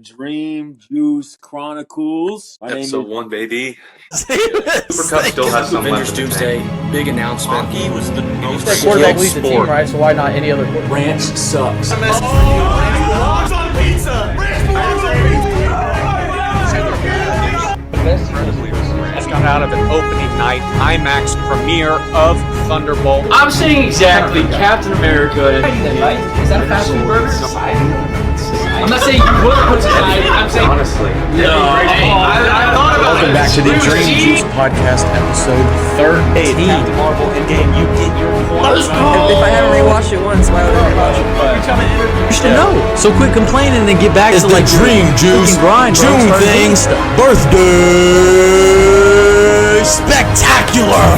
Dream Juice Chronicles. Episode 1, baby. Super Cup still has some Avengers left in the Doomsday, tank. big announcement. Hockey was the most That quarterback leads the team, sport. right? So why not any other quarterback? Ranch sucks. Just got out of an opening night IMAX premiere of Thunderbolt. I'm saying exactly Captain America. Is that a fast food burger? I'm not saying you would put tonight. I'm saying Honestly. no. Hey, I thought about Welcome it. back to the Dream Juice Podcast, episode 13. Marvel Endgame, you get your point. If I haven't rewatched it once, why would I rewatch it? You should know. So quit complaining and get back to like Dream Juice, grind, bro. June Start doing things, stuff. birthday spectacular.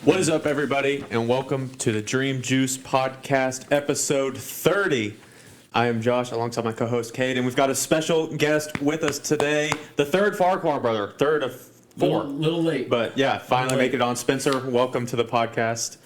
What is up, everybody, and welcome to the Dream Juice Podcast, episode 30. I am Josh, alongside my co-host, Cade, and we've got a special guest with us today, the third Farquhar brother, third of four. Little late. But yeah, finally make it on. Spencer, welcome to the podcast.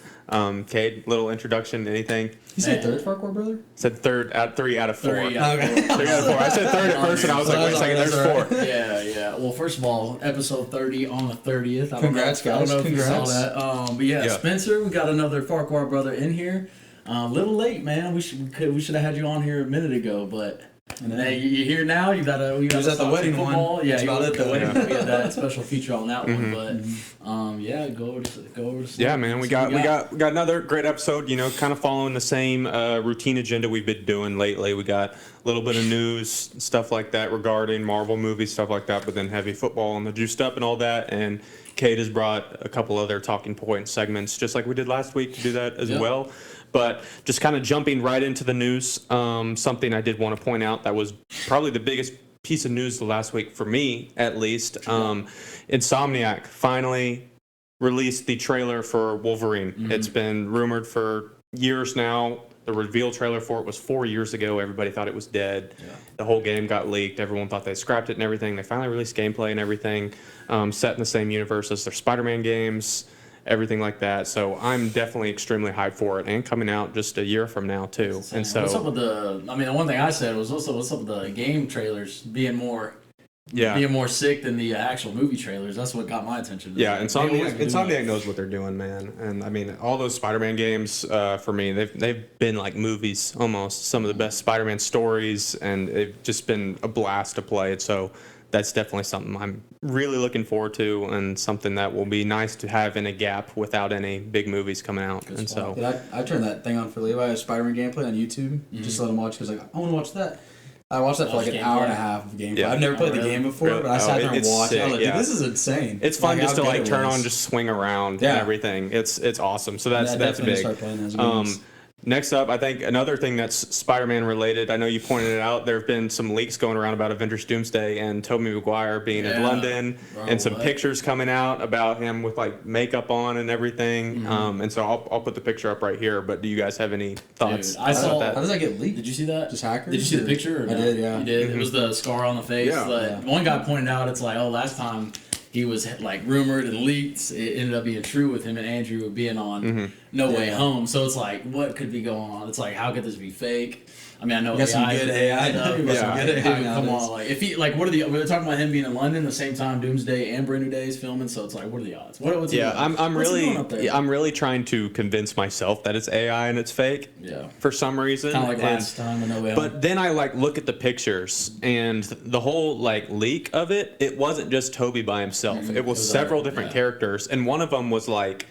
Cade, little introduction, anything? You said third Farquhar brother? Said third, three out of four. Three out of Okay. 3 out of 4. I said third at first, and I was like, wait a second, there's 4. Yeah. Well, first of all, episode 30 on the 30th. Congrats, I don't guys. know if you saw Congrats. that. But yeah, Yeah. Spencer, we got another Farquhar brother in here. Little late, man. We should have had you on here a minute ago, but hey, you're here now. We got was at the wedding football. one. Yeah, That's he about was it, at the though. wedding. Yeah. We had that special feature on that one, but yeah, go over to Yeah, man, we got another great episode. You know, kind of following the same routine agenda we've been doing lately. We got a little bit of news, stuff like that regarding Marvel movies, stuff like that. But then heavy football and the juiced up and all that. And Kate has brought a couple other talking point segments, just like we did last week, to do that as well. But just kind of jumping right into the news, something I did want to point out that was probably the biggest piece of news the last week for me, at least. Insomniac finally released the trailer for Wolverine. It's been rumored for years now. The reveal trailer for it was 4 years ago. Everybody thought it was dead. The whole game got leaked. Everyone thought they scrapped it and everything. They finally released gameplay and everything, set in the same universe as their Spider-Man games, everything like that. So I'm definitely extremely hyped for it, and coming out just a year from now too. And so what's up with the one thing I said was also what's up with the game trailers being more sick than the actual movie trailers. That's what got my attention. Yeah, Insomniac Insomniac knows what they're doing, man. And I mean, all those Spider-Man games, for me, they've been like movies almost. Some of the best Spider-Man stories, and they've just been a blast to play. So that's definitely something I'm really looking forward to, and something that will be nice to have in a gap without any big movies coming out. And so I turned that thing on for Levi, Spider-Man gameplay on YouTube, just to let him watch, because like, I want to watch that. I watched that for like an hour and a half of gameplay. Yeah. I've never played the game before, Really? but I sat there and it's watched it. I was like, sick, dude, this is insane. it's fun just how to good like it turn was. on, just swing around Yeah. and everything. It's awesome. So that's definitely big. start playing those games. Next up, I think another thing that's Spider-Man related. I know you pointed it out. There have been some leaks going around about Avengers Doomsday and Tobey Maguire being in London, and some pictures coming out about him with like makeup on and everything. And so I'll put the picture up right here. But do you guys have any thoughts I about saw that? How does that get leaked? Did you see that? Just hackers? Did you see the picture? Or I no? did, yeah. You did. It was the scar on the face. Yeah. Like, one guy pointed out, it's like, oh, last time he was like rumored and leaked. It ended up being true with him and Andrew being on No Way Home. So it's like, what could be going on? It's like, how could this be fake? I mean, I know You got some AI good AI. stuff, You but got some good AI come nowadays. on, like if he like, what are the? We're talking about him being in London the same time Doomsday and Brand New Day is filming. So it's like, what are the odds? What's he Yeah, doing? I'm What's he really doing up there? I'm really trying to convince myself that it's AI and it's fake. Yeah. For some reason. Kind of like And- last time with No Way Home. But then I like look at the pictures, and the whole like leak of it. It wasn't just Tobey by himself. It was several different characters, and one of them was like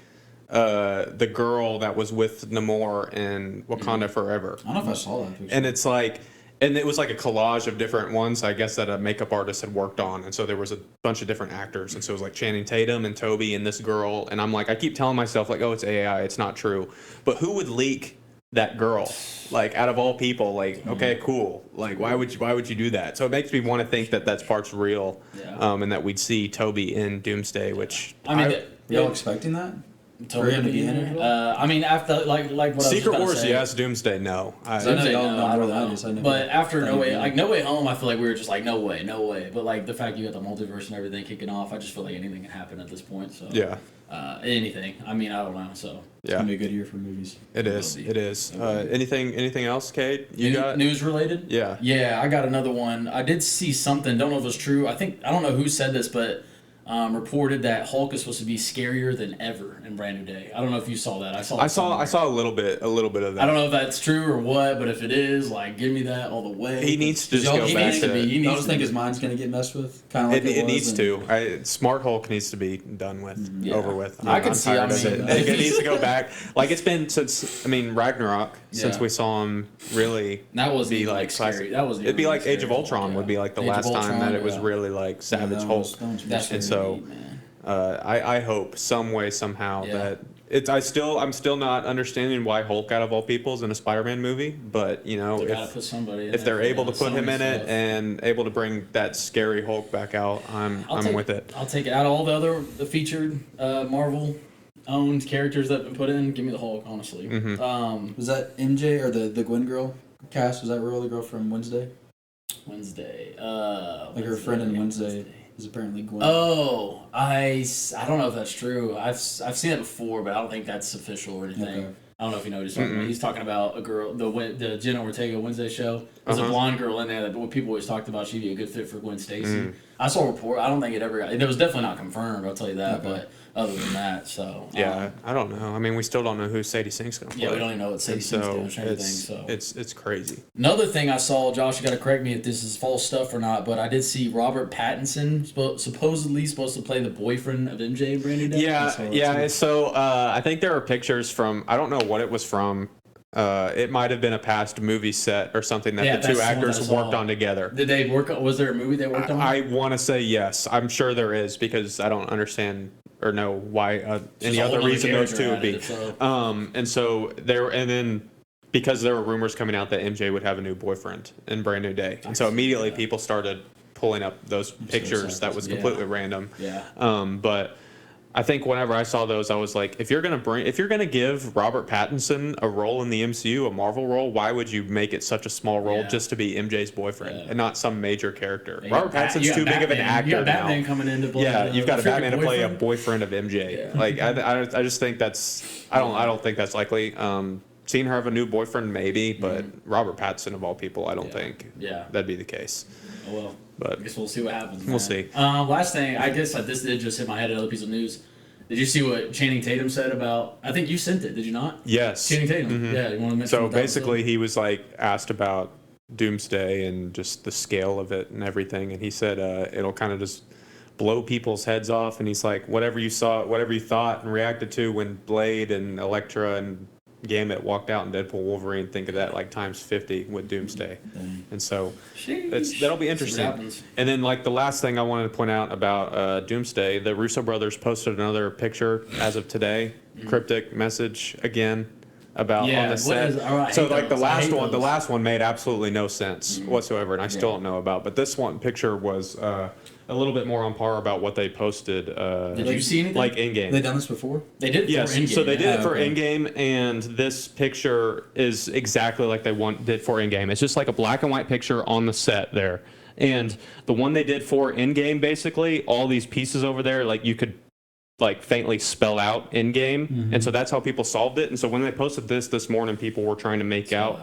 the girl that was with Namor in Wakanda Forever. I don't know if I saw that picture. And it's like, and it was like a collage of different ones, I guess, that a makeup artist had worked on. And so there was a bunch of different actors. And so it was like Channing Tatum and Tobey and this girl. And I'm like, I keep telling myself, like, oh, it's AI, it's not true. But who would leak that girl? Like, out of all people, like, okay, cool. Like, why would you do that? So it makes me want to think that that's part's real, and that we'd see Tobey in Doomsday, which I mean, Y'all expecting that? Totally him to be in it? I mean, after like what I was Secret just Wars, about to say, yes. Doomsday, no. Doomsday, y'all no, know I more don't than I know. do, so I never But after thought No Way, you'd be like No Way Home, I feel like we were just like no way. But like the fact you got the multiverse and everything kicking off, I just feel like anything can happen at this point. So Yeah. Anything. I mean, I don't know. So It's gonna be a good year for movies. It is. It is. Anything else, Cade? You got news related? Yeah. Yeah, I got another one. I did see something. Don't know if it's true. I don't know who said this, but reported that Hulk is supposed to be scarier than ever in Brand New Day. I don't know if you saw that. I saw a little bit of that. I don't know if that's true or what, but if it is, like, give me that all the way. He needs to just go back to. I just think his mind's gonna get messed with. Kind of like It needs to. Smart Hulk needs to be done with, over with. I can I'm see. tired I of mean, it. It needs to go back. Like it's been since Ragnarok since we saw him really. That was be like scary. That was. It'd be like Age of Ultron would be like the last time that it was really like Savage Hulk. That's and so. I hope some way somehow that I'm still not understanding why Hulk out of all people is in a Spider-Man movie, but if they're able to put him in it and able to bring that scary Hulk back out, I'm with it. I'll take it out of all the featured Marvel owned characters that have been put in. Give me the Hulk, honestly. Mm-hmm. Was that MJ or the Gwen girl cast? Was that real the girl from Wednesday? Wednesday. Like her friend in Wednesday. Is apparently Gwen. Oh, I don't know if that's true. I've seen it before, but I don't think that's official or anything. Okay. I don't know if you know what he's talking about. He's talking about a girl, the Jenna Ortega Wednesday show. There's a blonde girl in there that what people always talked about. She'd be a good fit for Gwen Stacy. I saw a report. I don't think it ever got. It was definitely not confirmed. I'll tell you that. Okay. But other than that, so yeah, I don't know. I mean, we still don't know who Sadie Sink's gonna play. Yeah, we don't even know what Sadie Sink's doing or anything. So it's crazy. Another thing I saw, Josh, you got to correct me if this is false stuff or not, but I did see Robert Pattinson supposedly supposed to play the boyfriend of MJ in Brand New Day. Yeah. So I think there are pictures from. I don't know what it was from. It might have been a past movie set or something that the two actors worked on together. Did they work? Was there a movie they worked on? I want to say yes. I'm sure there is because I don't understand or know why any other reason those two would be. And so there, and then because there were rumors coming out that MJ would have a new boyfriend in Brand New Day, and so immediately people started pulling up those pictures. That was completely random. Yeah. But I think whenever I saw those, I was like, if you're gonna give Robert Pattinson a role in the MCU, a Marvel role, why would you make it such a small role just to be MJ's boyfriend and not some major character? Robert Pattinson's too big of an actor now. You got Batman coming in to play. Yeah, you've got a Batman to play a boyfriend of MJ. Yeah. Like I just think that's I don't think that's likely. Seeing her have a new boyfriend, maybe, but Robert Pattinson of all people, I don't think that'd be the case. Oh well. But I guess we'll see what happens. We'll see. Last thing, I guess this did just hit my head. Another piece of news. Did you see what Channing Tatum said about? I think you sent it. Did you not? Yes. Channing Tatum. Mm-hmm. Yeah. You want to mention? So basically, he was like asked about Doomsday and just the scale of it and everything, and he said it'll kind of just blow people's heads off. And he's like, whatever you saw, whatever you thought and reacted to when Blade and Elektra and Gambit walked out in Deadpool Wolverine, think of that like times 50 with Doomsday. And so that'll be interesting. And then like the last thing I wanted to point out about Doomsday, the Russo brothers posted another picture as of today, cryptic message again about on the set. So like the last one made absolutely no sense whatsoever, and I still don't know about. But this one picture was a little bit more on par about what they posted. Did you see anything? Like in-game. They done this before? They did it for in-game. So they did it for in-game, and this picture is exactly like they did for in-game. It's just like a black and white picture on the set there. And the one they did for in-game, basically, all these pieces over there, like you could like faintly spell out in-game. And so that's how people solved it. And so when they posted this morning, people were trying to make out.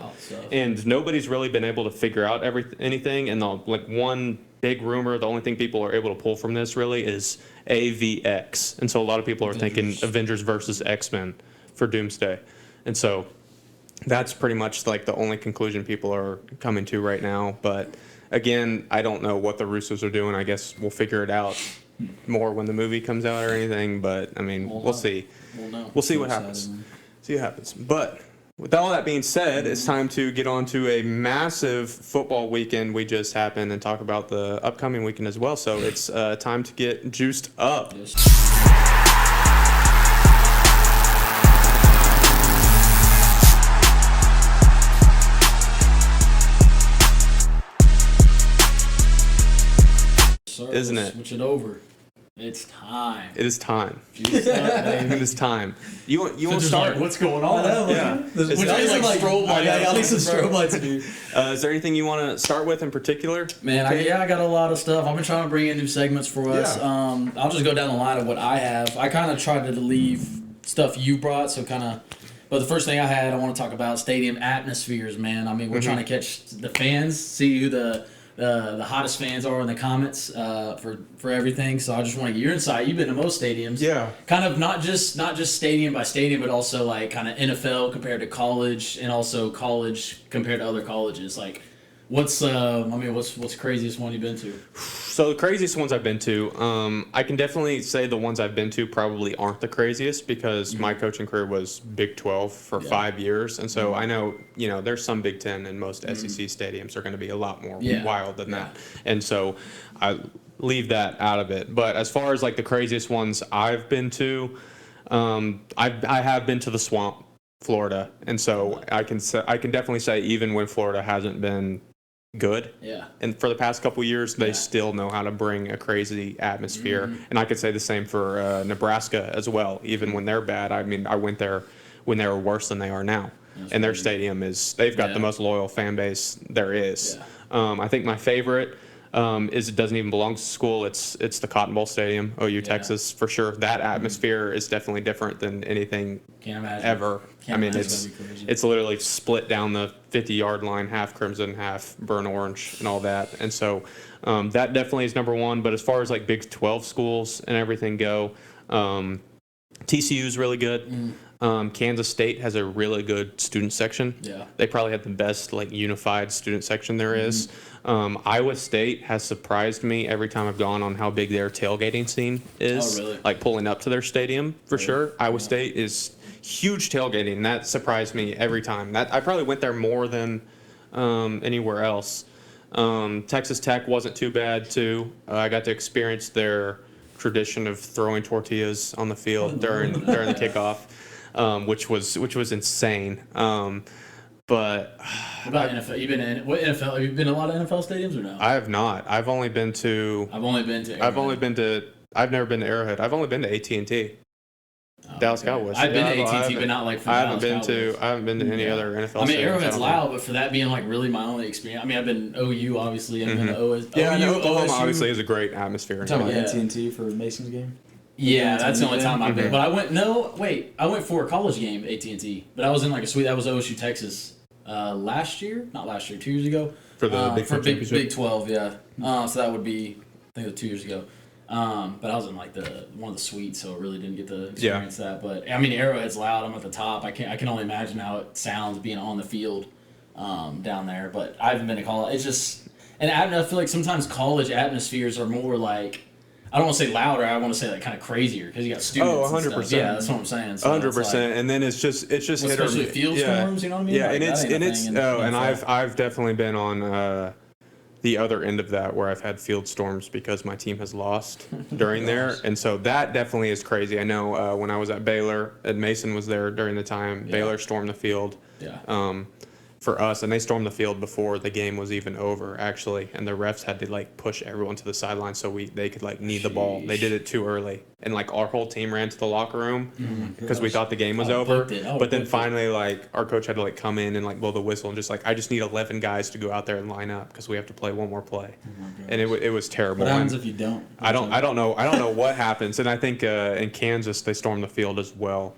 And nobody's really been able to figure out anything. And like one big rumor, the only thing people are able to pull from this really is AVX. And so a lot of people are thinking Avengers versus X-Men for Doomsday. And so that's pretty much like the only conclusion people are coming to right now. But again, I don't know what the Russos are doing. I guess we'll figure it out more when the movie comes out or anything. But I mean, we'll see. We'll see what happens. See what happens. But with all that being said, it's time to get on to a massive football weekend we just happened and talk about the upcoming weekend as well. So it's time to get juiced up. Sir, isn't it? Switch it over. It's time. It is time. Juice up, baby. It is time. You want to Just start? like, what's going on? Yeah. Which Which is like strobe lights. Yeah, I need some strobe lights, dude. Is there anything you want to start with in particular? Man, I got a lot of stuff. I've been trying to bring in new segments for us. Yeah. I'll just go down the line of what I have. I kind of tried to leave stuff you brought, so kind of. But the first thing I want to talk about stadium atmospheres, man. I mean, we're trying to catch the fans, see who the hottest fans are in the comments for everything. So I just want to get your insight. You've been to most stadiums. Yeah. Kind of not just stadium by stadium, but also like kind of NFL compared to college, and also college compared to other colleges. Like, what's the craziest one you've been to? So the craziest ones I've been to, I can definitely say the ones I've been to probably aren't the craziest because my coaching career was Big 12 for 5 years, and so I know there's some Big 10 and most SEC stadiums are going to be a lot more wild than that, and so I leave that out of it. But as far as like the craziest ones I've been to, I have been to the Swamp, Florida, and so I can definitely say even when Florida hasn't been good. Yeah. And for the past couple years, they still know how to bring a crazy atmosphere. And I could say the same for Nebraska as well. Even when they're bad, I mean, I went there when they were worse than they are now. And their stadium they've got the most loyal fan base there is. Yeah. I think my favorite is it doesn't even belong to school. It's the Cotton Bowl Stadium, OU, Texas, for sure. That atmosphere is definitely different than anything ever. I mean, it's literally split down the 50-yard line, half crimson, half burnt orange, and all that. And so that definitely is number one. But as far as like Big 12 schools and everything go, TCU is really good. Kansas State has a really good student section. Yeah. They probably have the best like unified student section there is. Iowa State has surprised me every time I've gone on how big their tailgating scene is. Oh, really? Like pulling up to their stadium for sure. Iowa State is huge tailgating. That surprised me every time. I probably went there more than anywhere else. Texas Tech wasn't too bad too. I got to experience their tradition of throwing tortillas on the field during the kickoff, which was insane. But what about NFL? You've been in what NFL? Have you been to a lot of NFL stadiums or no? I have not. I've never been to Arrowhead. I've only been to AT&T. Dallas Cowboys. I've been to AT&T, but not like for Dallas Cowboys. I haven't been to any other NFL. I mean, Arrowhead's loud, but for that being like really my only experience. I mean, I've been OU obviously, and I've been to OSU. Yeah, Oklahoma obviously is a great atmosphere. You're talking about AT&T for Mason's game. Yeah, that's the only time I've been. But I went for a college game at AT&T, but I was in like a suite. That was OSU Texas last year, not last year, 2 years ago. For the Big 12, yeah. So that would be, I think it was 2 years ago. But I was in like one of the suites, so I really didn't get to experience that. But I mean, Arrowhead's loud. I'm at the top. I can only imagine how it sounds being on the field down there. But I haven't been to college. It's just, and I feel like sometimes college atmospheres are more like, I don't want to say louder. I want to say like kind of crazier because you got students. Oh, 100%. And stuff. Yeah, that's what I'm saying. So 100%. Like, and then it's just especially field storms. You know what I mean? Yeah, like and I've definitely been on the other end of that where I've had field storms because my team has lost during there, and so that definitely is crazy. I know when I was at Baylor, Ed Mason was there during the time. Baylor stormed the field. Yeah. For us, and they stormed the field before the game was even over, actually, and the refs had to like push everyone to the sideline so they could like knee the ball. They did it too early, and like our whole team ran to the locker room because we thought the game was over. But then finally, like our coach had to like come in and like blow the whistle and just like, I just need 11 guys to go out there and line up because we have to play one more play. And it was terrible. What happens if you don't? I don't know what happens, and I think in Kansas they stormed the field as well,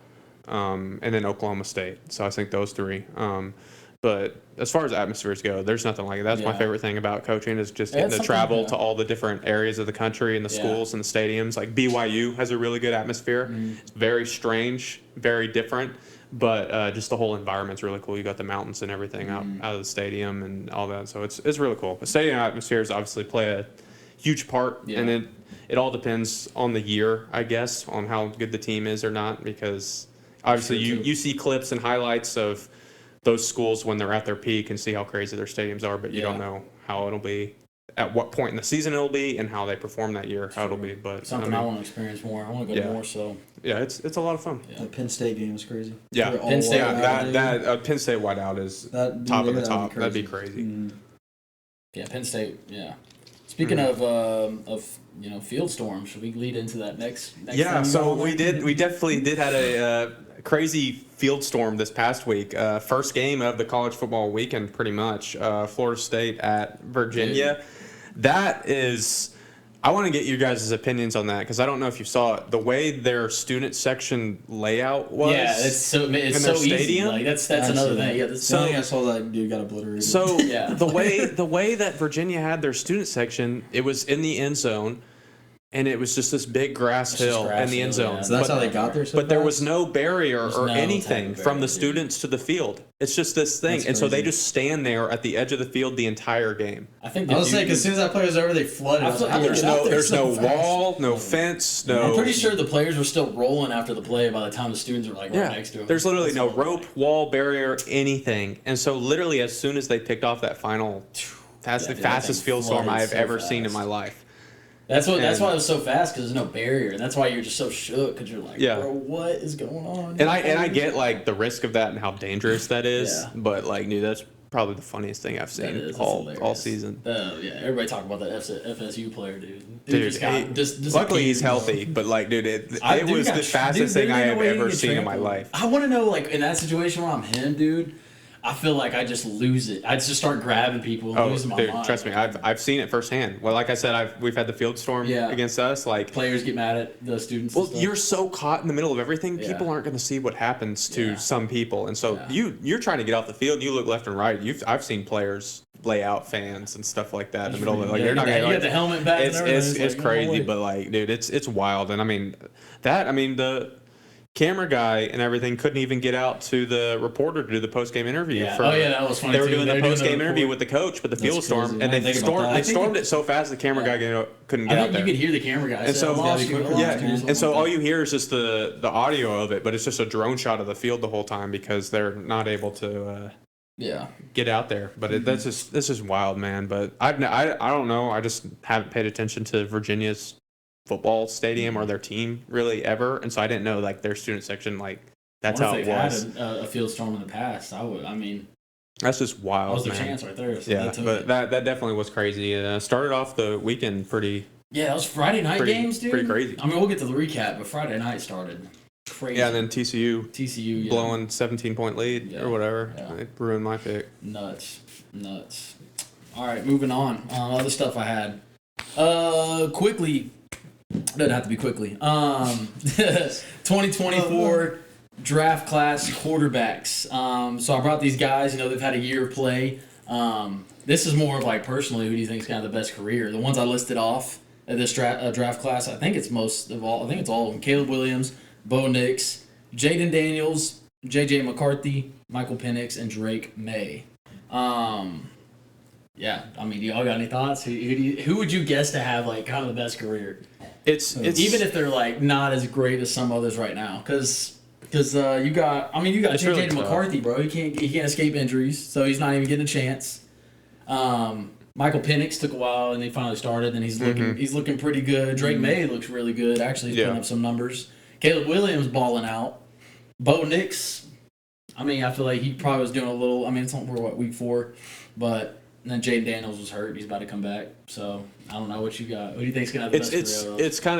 and then Oklahoma State. So I think those three. But as far as atmospheres go, there's nothing like it. That's my favorite thing about coaching is just getting to travel to all the different areas of the country and the schools and the stadiums. Like BYU has a really good atmosphere. It's very strange, very different, but just the whole environment's really cool. You got the mountains and everything out of the stadium and all that. So it's really cool. But stadium atmospheres obviously play a huge part, and it all depends on the year, I guess, on how good the team is or not, because obviously you see clips and highlights of those schools when they're at their peak and see how crazy their stadiums are, but you don't know how it'll be, at what point in the season it'll be, and how they perform that year, how it'll be. But something I want to experience more. I want to go more. So yeah, it's a lot of fun. The Penn State game is crazy. Yeah, Penn State. That Penn State whiteout is top of the top. That'd be crazy. Yeah, Penn State. Yeah, Speaking of field storm, should we lead into that next Yeah, thing so going on? we definitely did had a crazy field storm this past week. First game of the college football weekend, pretty much. Florida State at Virginia. That is, I want to get you guys' opinions on that because I don't know if you saw it. The way their student section layout was. Yeah, it's so in their easy. stadium. Like that's another thing. Yeah, So I think I saw that dude got obliterated. So Yeah. the way that Virginia had their student section, it was in the end zone, and it was just this big grass It's just hill grass in the end hill, zone. yeah. so that's but, how they got there. So but there fast? was no barrier There's or no anything type of from the barrier, students to the field. It's just this thing, That's and so they crazy. just stand there at the edge of the field the entire game. I think I was saying, as soon as that player was over, they flooded. I was like, how did they There's get out no there there's so no fast? wall, no fence, no. I'm pretty sure the players were still rolling after the play by the time the students were like right Yeah, next to them. there's literally That's no all. rope, wall, barrier, anything. And so literally as soon as they picked off that final, that's Yeah, the dude, that fastest thing field storm flooded I've so ever seen in fast. my life. That's why And- it was so fast because there's no barrier, and that's why you're just so shook because you're like, Yeah. bro, what is going on? And I get like the risk of that and how dangerous that is, Yeah. but like, dude, that's probably the funniest thing I've That seen is, that's all hilarious. season. Yeah, everybody talk about that FSU player, dude. Dude, just got, just luckily he's bro. healthy, but like, dude, it Dude was got the fastest dude, thing I there ain't have no way he ever can seen in my trample. life. I want to know, like, in that situation where I'm him, dude, I feel like I just lose it. I just start grabbing people and Oh, losing my dude, mind. trust me, I've seen it firsthand. Well, like I said, we've had the field storm Yeah. against us. Like, Players get mad at the students. well, and stuff. you're so caught in the middle of everything. Yeah. People aren't going to see what happens to Yeah. some people, and so Yeah. you're trying to get off the field. And you look left and right. I've seen players lay out fans and stuff like that in the middle of it. Like, Yeah, they're not you going got the helmet back. It's and everything. it's like, no way. crazy, but like, dude, it's wild. And I mean, the camera guy and everything couldn't even get out to the reporter to do the post game interview. Yeah. Oh, yeah, that was funny, They were too. doing They the were doing post the game interview report. with the coach, but the That's field storm, crazy. and I they didn't think about that. stormed it so fast the camera guy couldn't I get out think there. you could hear the camera guy. And say, so, "I lost you, I lost yeah, you," or something and so like all that. you hear is just the audio of it, but it's just a drone shot of the field the whole time because they're not able to Yeah. get out there. But this is wild, man. But I don't know. I just haven't paid attention to Virginia's football stadium or their team really ever, and so I didn't know like their student section like that's how What it if they've was. had a field storm in the past? I mean, That's just that wild, was the man. chance right there. So Yeah, they took but it. that definitely was crazy. Started off the weekend pretty. Yeah, that was Friday night Pretty- games, dude. pretty crazy. I mean, we'll get to the recap, but Friday night started crazy. Yeah, and then TCU TCU yeah. blowing 17-point lead Yeah. or whatever. Yeah. It ruined my pick. Nuts. All right, moving on. Other stuff I had. Quickly. Doesn't have to be quickly. 2024 draft class quarterbacks. So I brought these guys. You know, they've had a year of play. This is more of like personally, who do you think is kind of the best career? The ones I listed off at this draft class. I think it's most of all. I think it's all of them. Caleb Williams, Bo Nix, Jaden Daniels, J.J. McCarthy, Michael Penix, and Drake May. Yeah, I mean, do y'all got any thoughts? Who would you guess to have like kind of the best career? It's Even if they're like not as great as some others right now, because you got It's J.J. really tough. McCarthy, bro. He can't escape injuries, so he's not even getting a chance. Michael Penix took a while, and they finally started, and he's looking pretty good. Drake May looks really good. Actually, he's putting Yeah. up some numbers. Caleb Williams balling out. Bo Nix, I mean, I feel like he probably was doing a little. I mean, it's we're week 4, but then Jaden Daniels was hurt. He's about to come back, so I don't know what you got. What do you think's gonna have the best career?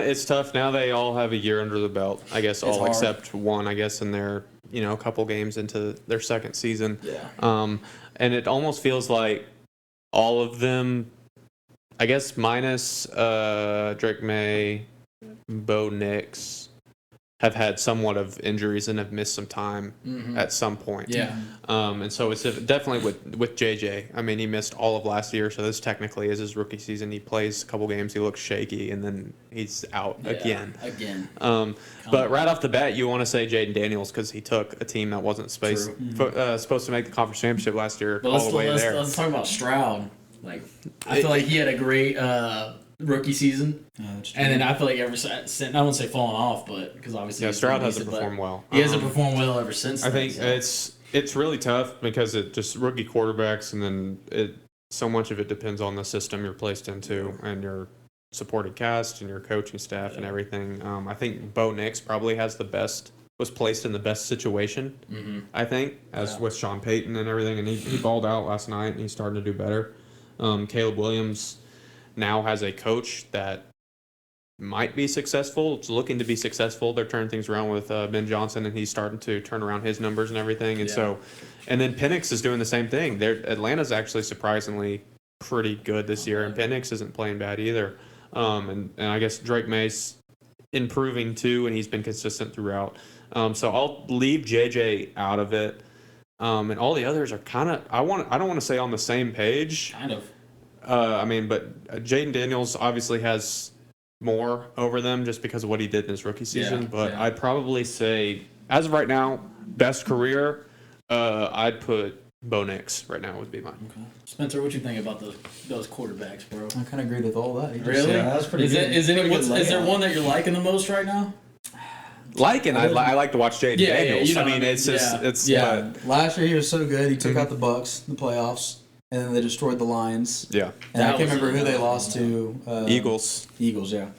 it's tough now. They all have a year under the belt, I guess, all hard. except one, I guess, in their a couple games into their second season. Yeah. And it almost feels like all of them, I guess, minus Drake May, Bo Nix, have had somewhat of injuries and have missed some time at some point. Yeah. And so it's definitely with JJ. I mean, he missed all of last year, so this technically is his rookie season. He plays a couple games, he looks shaky, and then he's out again. But right off the bat, you want to say Jaden Daniels because he took a team that wasn't supposed to make the conference championship last year But all the way there. let's talk about Stroud. Like, I feel like he had a great rookie season, and then I feel like ever since, I won't say falling off, but because obviously Stroud hasn't performed well. He hasn't performed well ever since. I then, think so. it's really tough because it just rookie quarterbacks, and then so much of it depends on the system you're placed into and your supporting cast and your coaching staff and everything. I think Bo Nix probably was placed in the best situation. I think with Sean Payton and everything, and he balled out last night and he's starting to do better. Caleb Williams now has a coach that might be successful. It's looking to be successful. They're turning things around with Ben Johnson, and he's starting to turn around his numbers and everything. And and then Penix is doing the same thing. Atlanta's actually surprisingly pretty good this year, and Penix isn't playing bad either. And I guess Drake May's improving too, and he's been consistent throughout. So I'll leave JJ out of it. And all the others are kind of I don't want to say on the same page. Kind of. But Jaden Daniels obviously has more over them just because of what he did in his rookie season. I'd probably say, as of right now, best career, I'd put Bo Nix right now would be mine. Okay. Spencer, what you think about those quarterbacks, bro? I kind of agree with all that. Really? Yeah, that's pretty good. Is there one that you're liking the most right now? I like to watch Jaden Daniels. You know it's Last year he was so good. He took out the Bucks in the playoffs, and then they destroyed the Lions. Yeah. And I can't remember who they lost to. Eagles. Eagles, yeah.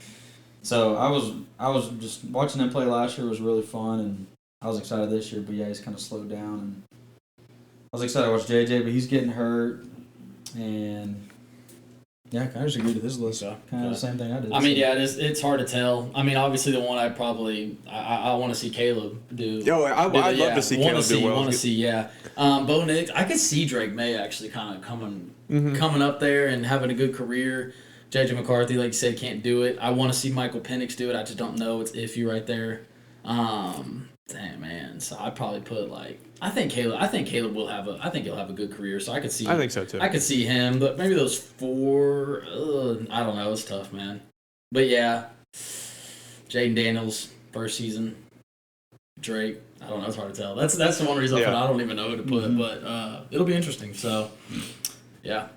So I was just watching them play last year was really fun, and I was excited this year. But yeah, he's kind of slowed down, and I was excited to watch JJ, but he's getting hurt, and yeah, I kind of just agreed with this list. Kind of the same thing I did. I mean, it's hard to tell. I mean, obviously the one I want to see Caleb do. I'd love to see Caleb do well. Want to see, Bo Nix. I could see Drake May actually kind of coming up there and having a good career. JJ McCarthy, like you said, can't do it. I want to see Michael Penix do it. I just don't know. It's iffy right there. Damn, man. So I'd probably put I think Caleb will have he'll have a good career. So I could see. I think so too. I could see him, but maybe those four. I don't know. It's tough, man. But yeah, Jaden Daniels first season. Drake. I don't know. It's hard to tell. That's the one reason I don't even know who to put. But it'll be interesting. So yeah.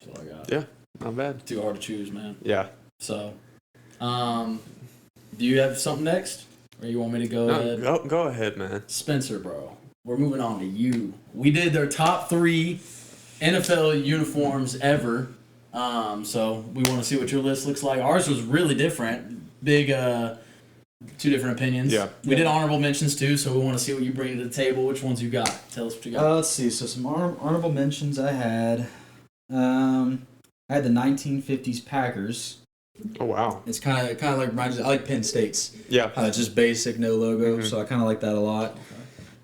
That's all I got. Yeah, not bad. Too hard to choose, man. Yeah. So, do you have something next? Or you want me to go ahead? Go ahead, man. Spencer, bro. We're moving on to you. We did their top 3 NFL uniforms ever. So we want to see what your list looks like. Ours was really different. Big, 2 different opinions. Yeah. We did honorable mentions too, so we want to see what you bring to the table. Which ones you got? Tell us what you got. Let's see. So some honorable mentions I had. I had the 1950s Packers. Oh wow! It's kind of like reminds me. I like Penn State's. Yeah. It's just basic, no logo. So I kind of like that a lot.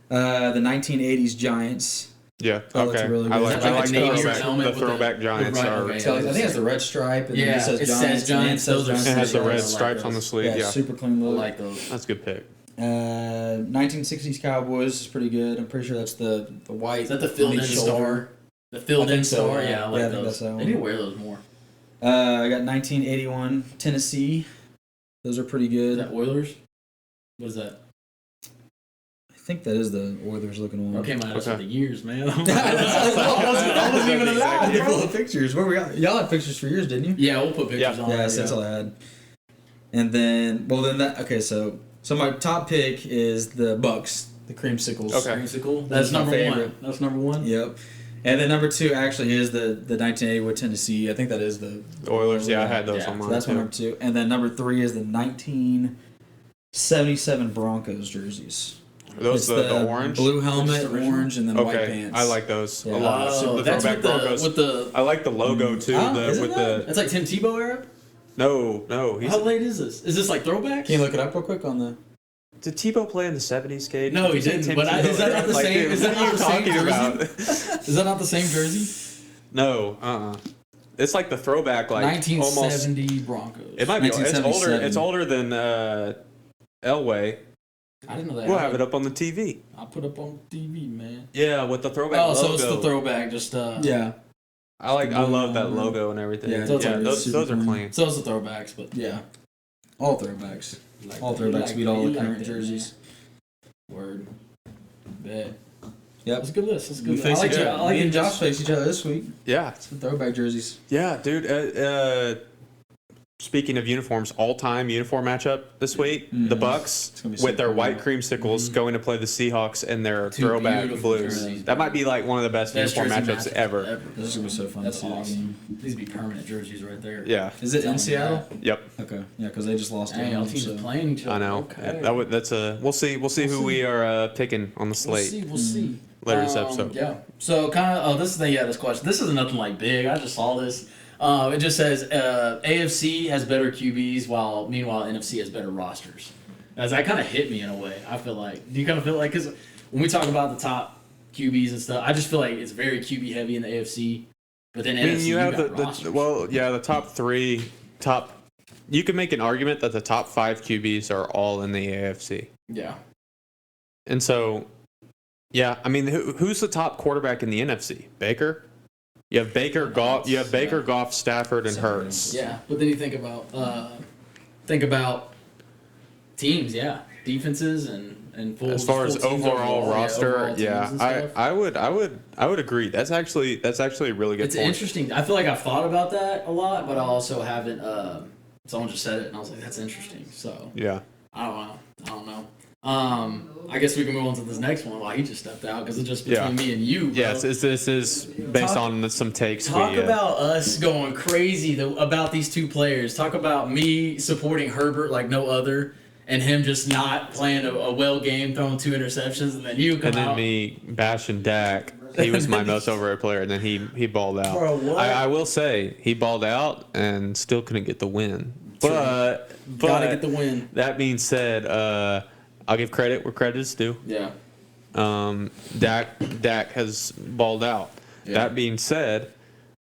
The 1980s Giants. Yeah. Okay. Really good. I like the throwback throwback Giants. I think it's the red stripe. And yeah, then it says Giants. Those it has the red stripes on the sleeve. Yeah. Super clean look. I like those. That's a good pick. 1960s Cowboys is pretty good. I'm pretty sure that's the white. Is that the filled-in star? The filled-in star? Yeah, I like those. I think that's that one. They need to wear those more. I got 1981 Tennessee. Those are pretty good. Is that Oilers? What is that? I think that is the Oilers looking one. Okay, man, that's for the years, man. I wasn't even allowed to pull pictures. Where we got? Y'all had pictures for years, didn't you? Yeah, we'll put pictures on. Yeah, that's all I had. And then, so my top pick is the Bucks, the creamsicles. Okay. Creamsicle. That's number one. That's number one. Yep. And then number 2 actually is the 1980 with Tennessee. I think that is the Oilers. Yeah, I had those on mine. So that's my number 2. And then number 3 is the 1977 Broncos jerseys. Are those the orange? Blue helmet, orange, and then white pants. I like those a lot. The that's throwback Broncos. I like the logo too. That's like Tim Tebow era? No. How late is this? Is this like throwback? Can you look it up real quick on the... Did Tebow play in the 70s, Cade? No, he didn't. But is that not the same? Is that not the same jersey? Is that not the same jersey? No. It's like the throwback, like 1970 almost, Broncos. It might be. It's older than Elway. I didn't know that. We'll have it up on the TV. I'll put up on TV, man. Yeah, with the throwback logo. So it's the throwback, just yeah. I love that logo and everything. Yeah, those are clean. So it's the throwbacks, but yeah, all throwbacks. All throwbacks beat all the current jerseys. Word. Bet. Yep. That's a good list. That's a good list. Me and Josh face each other this week. Yeah. Some throwback jerseys. Yeah, dude. Speaking of uniforms, all-time uniform matchup this week: the Bucks with their white creamsicles going to play the Seahawks in their throwback blues. Jerseys, that might be like one of the best uniform matchups ever. This is gonna be so fun. That's awesome. These would be permanent jerseys right there. Yeah. Is it in Seattle? Yep. Okay. Yeah, because they just lost. All teams are playing each other. I know. Okay. We'll see. We'll see who we are picking on the slate. We'll see. later this episode. Yeah. So kind of. Oh, this is this question. This is nothing like big. I just saw this. It just says AFC has better QBs, while meanwhile NFC has better rosters. As that kind of hit me in a way. I feel like. Do you kind of feel like, because when we talk about the top QBs and stuff, I just feel like it's very QB heavy in the AFC, but then NFC you have the the top three. You can make an argument that the top 5 QBs are all in the AFC. Yeah. And so, yeah, I mean, who's the top quarterback in the NFC? Baker. You have Baker, Goff. You have Baker, Goff, Stafford, and Hurts. Yeah, but then you think about teams, defenses and full. As far as overall roster, I would agree. That's actually a really good. It's point. interesting. I feel like I've thought about that a lot, but I also haven't. Someone just said it, and I was like, "That's interesting." So yeah, I don't know. I guess we can move on to this next one. Well, he just stepped out because it's just between me and you. Bro. Yes, this is based on some takes. Talk about us going crazy about these two players. Talk about me supporting Herbert like no other, and him just not playing a well game, throwing 2 interceptions, and then you come out. And then me bashing Dak. He was my most overrated player, and then he balled out. Bro, what? I will say he balled out and still couldn't get the win. But gotta get the win. That being said, I'll give credit where credit is due. Yeah. Dak has balled out. Yeah. That being said,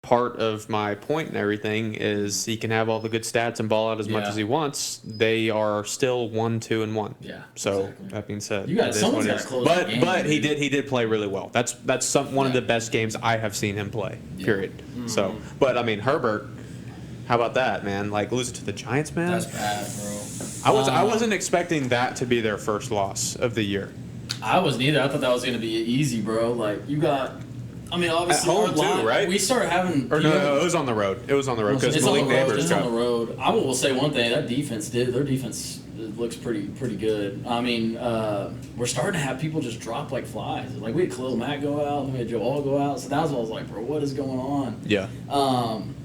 part of my point and everything is he can have all the good stats and ball out as much as he wants. They are still 1, 2, and 1. Yeah. So exactly. that being said, someone's got to close the game. But he did play really well. That's one of the best games I have seen him play. Period. Mm-hmm. So, but I mean Herbert. How about that, man? Like losing to the Giants, man. That's bad, bro. I wasn't expecting that to be their first loss of the year. I wasn't either. I thought that was going to be easy, bro. Like you got. I mean, obviously, at home too, right? We started having. Or no, it was on the road. It was on the road because Malik Neighbors got. It's on the road. I will say one thing. Their defense looks pretty good. I mean, we're starting to have people just drop like flies. Like we had Khalil Mack go out, and we had Joe All go out. So that was what I was like, bro, what is going on? Yeah.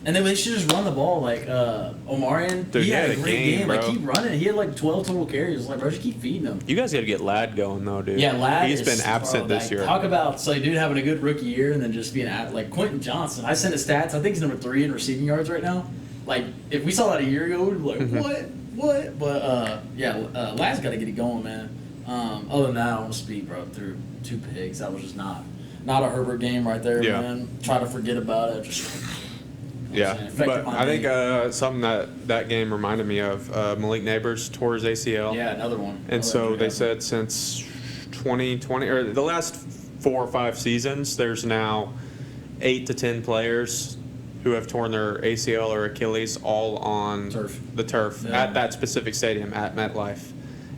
And then they should just run the ball. Like Omarion, dude, he had a great game. bro. Like keep running. He had like 12 total carries. Like bro, just keep feeding him. You guys got to get Ladd going though, dude. Yeah, Ladd. He's been absent this year. Talk about dude having a good rookie year and then just being like Quentin Johnson. I sent his stats. I think he's number 3 in receiving yards right now. Like if we saw that a year ago, we'd be like, what? But Ladd's got to get it going, man. Other than that, I almost speed, bro, through 2 picks. That was just not a Herbert game right there, man. Try to forget about it. Just. Yeah, but I think something that game reminded me of Malik Neighbors tore his ACL. Yeah, another one. And so they said since 2020 or the last 4 or 5 seasons, there's now 8 to 10 players who have torn their ACL or Achilles all on the turf at that specific stadium at MetLife.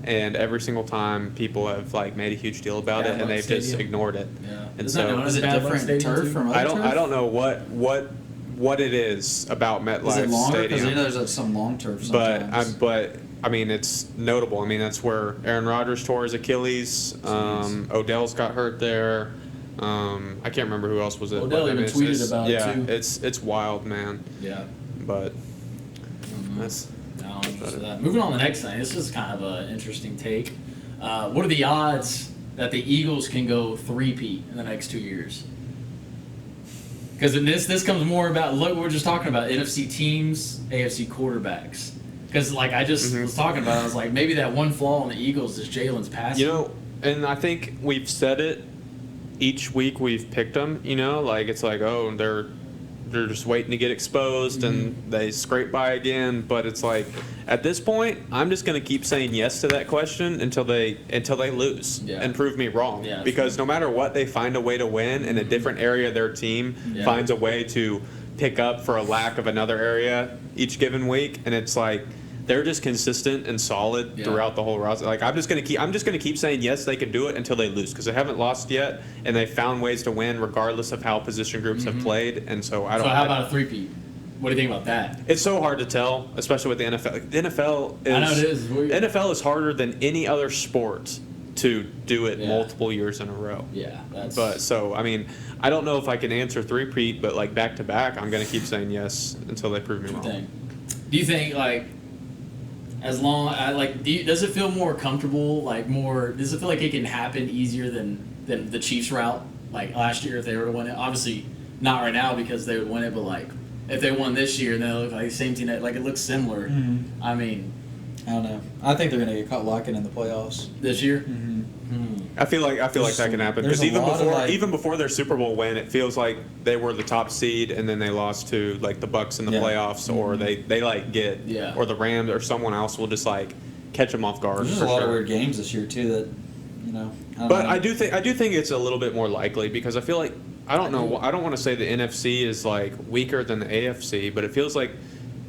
And every single time people have like made a huge deal about it, and they've just ignored it. Yeah. And so is it different turf from other turf? I don't know what it is about MetLife Stadium. Because Stadium. there's some long turf sometimes. But I mean, it's notable. I mean, that's where Aaron Rodgers tore his Achilles. Odell's got hurt there. I can't remember who else was it. Odell even tweeted about it too. Yeah, it's wild, man. Yeah. But that's. Moving on to the next thing. This is kind of an interesting take. What are the odds that the Eagles can go 3-peat in the next 2 years? Because this comes more about we're just talking about NFC teams, AFC quarterbacks. Because like I just was talking about, I was like maybe that one flaw in the Eagles is Jalen's passing. You know, and I think we've said it each week we've picked them. You know, like it's like they're just waiting to get exposed and they scrape by again. But it's like at this point, I'm just gonna keep saying yes to that question until they lose and prove me wrong. Yeah, because no matter what, they find a way to win, and a different area of their team finds a way to pick up for a lack of another area each given week, and it's like they're just consistent and solid throughout the whole roster. Like I'm just gonna keep saying yes, they can do it until they lose, because they haven't lost yet, and they found ways to win regardless of how position groups have played. And so I don't. So how about a 3-peat? What do you think about that? It's so hard to tell, especially with the NFL. The NFL is. I know it is. NFL is harder than any other sport to do it multiple years in a row. Yeah, that's. But so I mean, I don't know if I can answer 3-peat, but like back to back, I'm gonna keep saying yes until they prove me wrong. Do you think like? As long does it feel more comfortable? Does it feel like it can happen easier than than the Chiefs route. Like last year, if they were to win it, obviously not right now because they would win it, but like if they won this year, and they look like the same team, like it looks similar. Mm-hmm. I mean, I don't know. I think they're gonna get caught locking in the playoffs this year. Mm-hmm. I feel like that can happen There's because a lot of, even before their Super Bowl win, it feels like they were the top seed and then they lost to like the Bucks in the Yeah. playoffs, or they like get or the Rams or someone else will just like catch them off guard. There's just a lot of weird games this year too that I don't know. I do think it's a little bit more likely because I feel like I don't want to say the NFC is like weaker than the AFC, but it feels like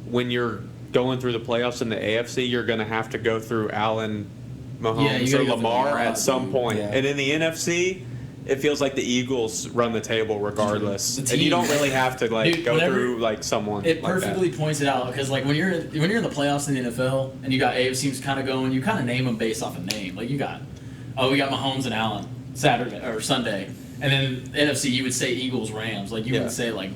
when you're going through the playoffs in the AFC, you're going to have to go through Allen, Mahomes, or Lamar at some point. Yeah. And in the NFC, it feels like the Eagles run the table regardless, The and team, you don't really have to like go whenever- through like someone. It like perfectly that. points it out because like when you're in the playoffs in the NFL and you got AFC teams kind of going, you kind of name them based off a name. Like we got Mahomes and Allen Saturday or Sunday, and then NFC you would say Eagles Rams. Like you wouldn't say like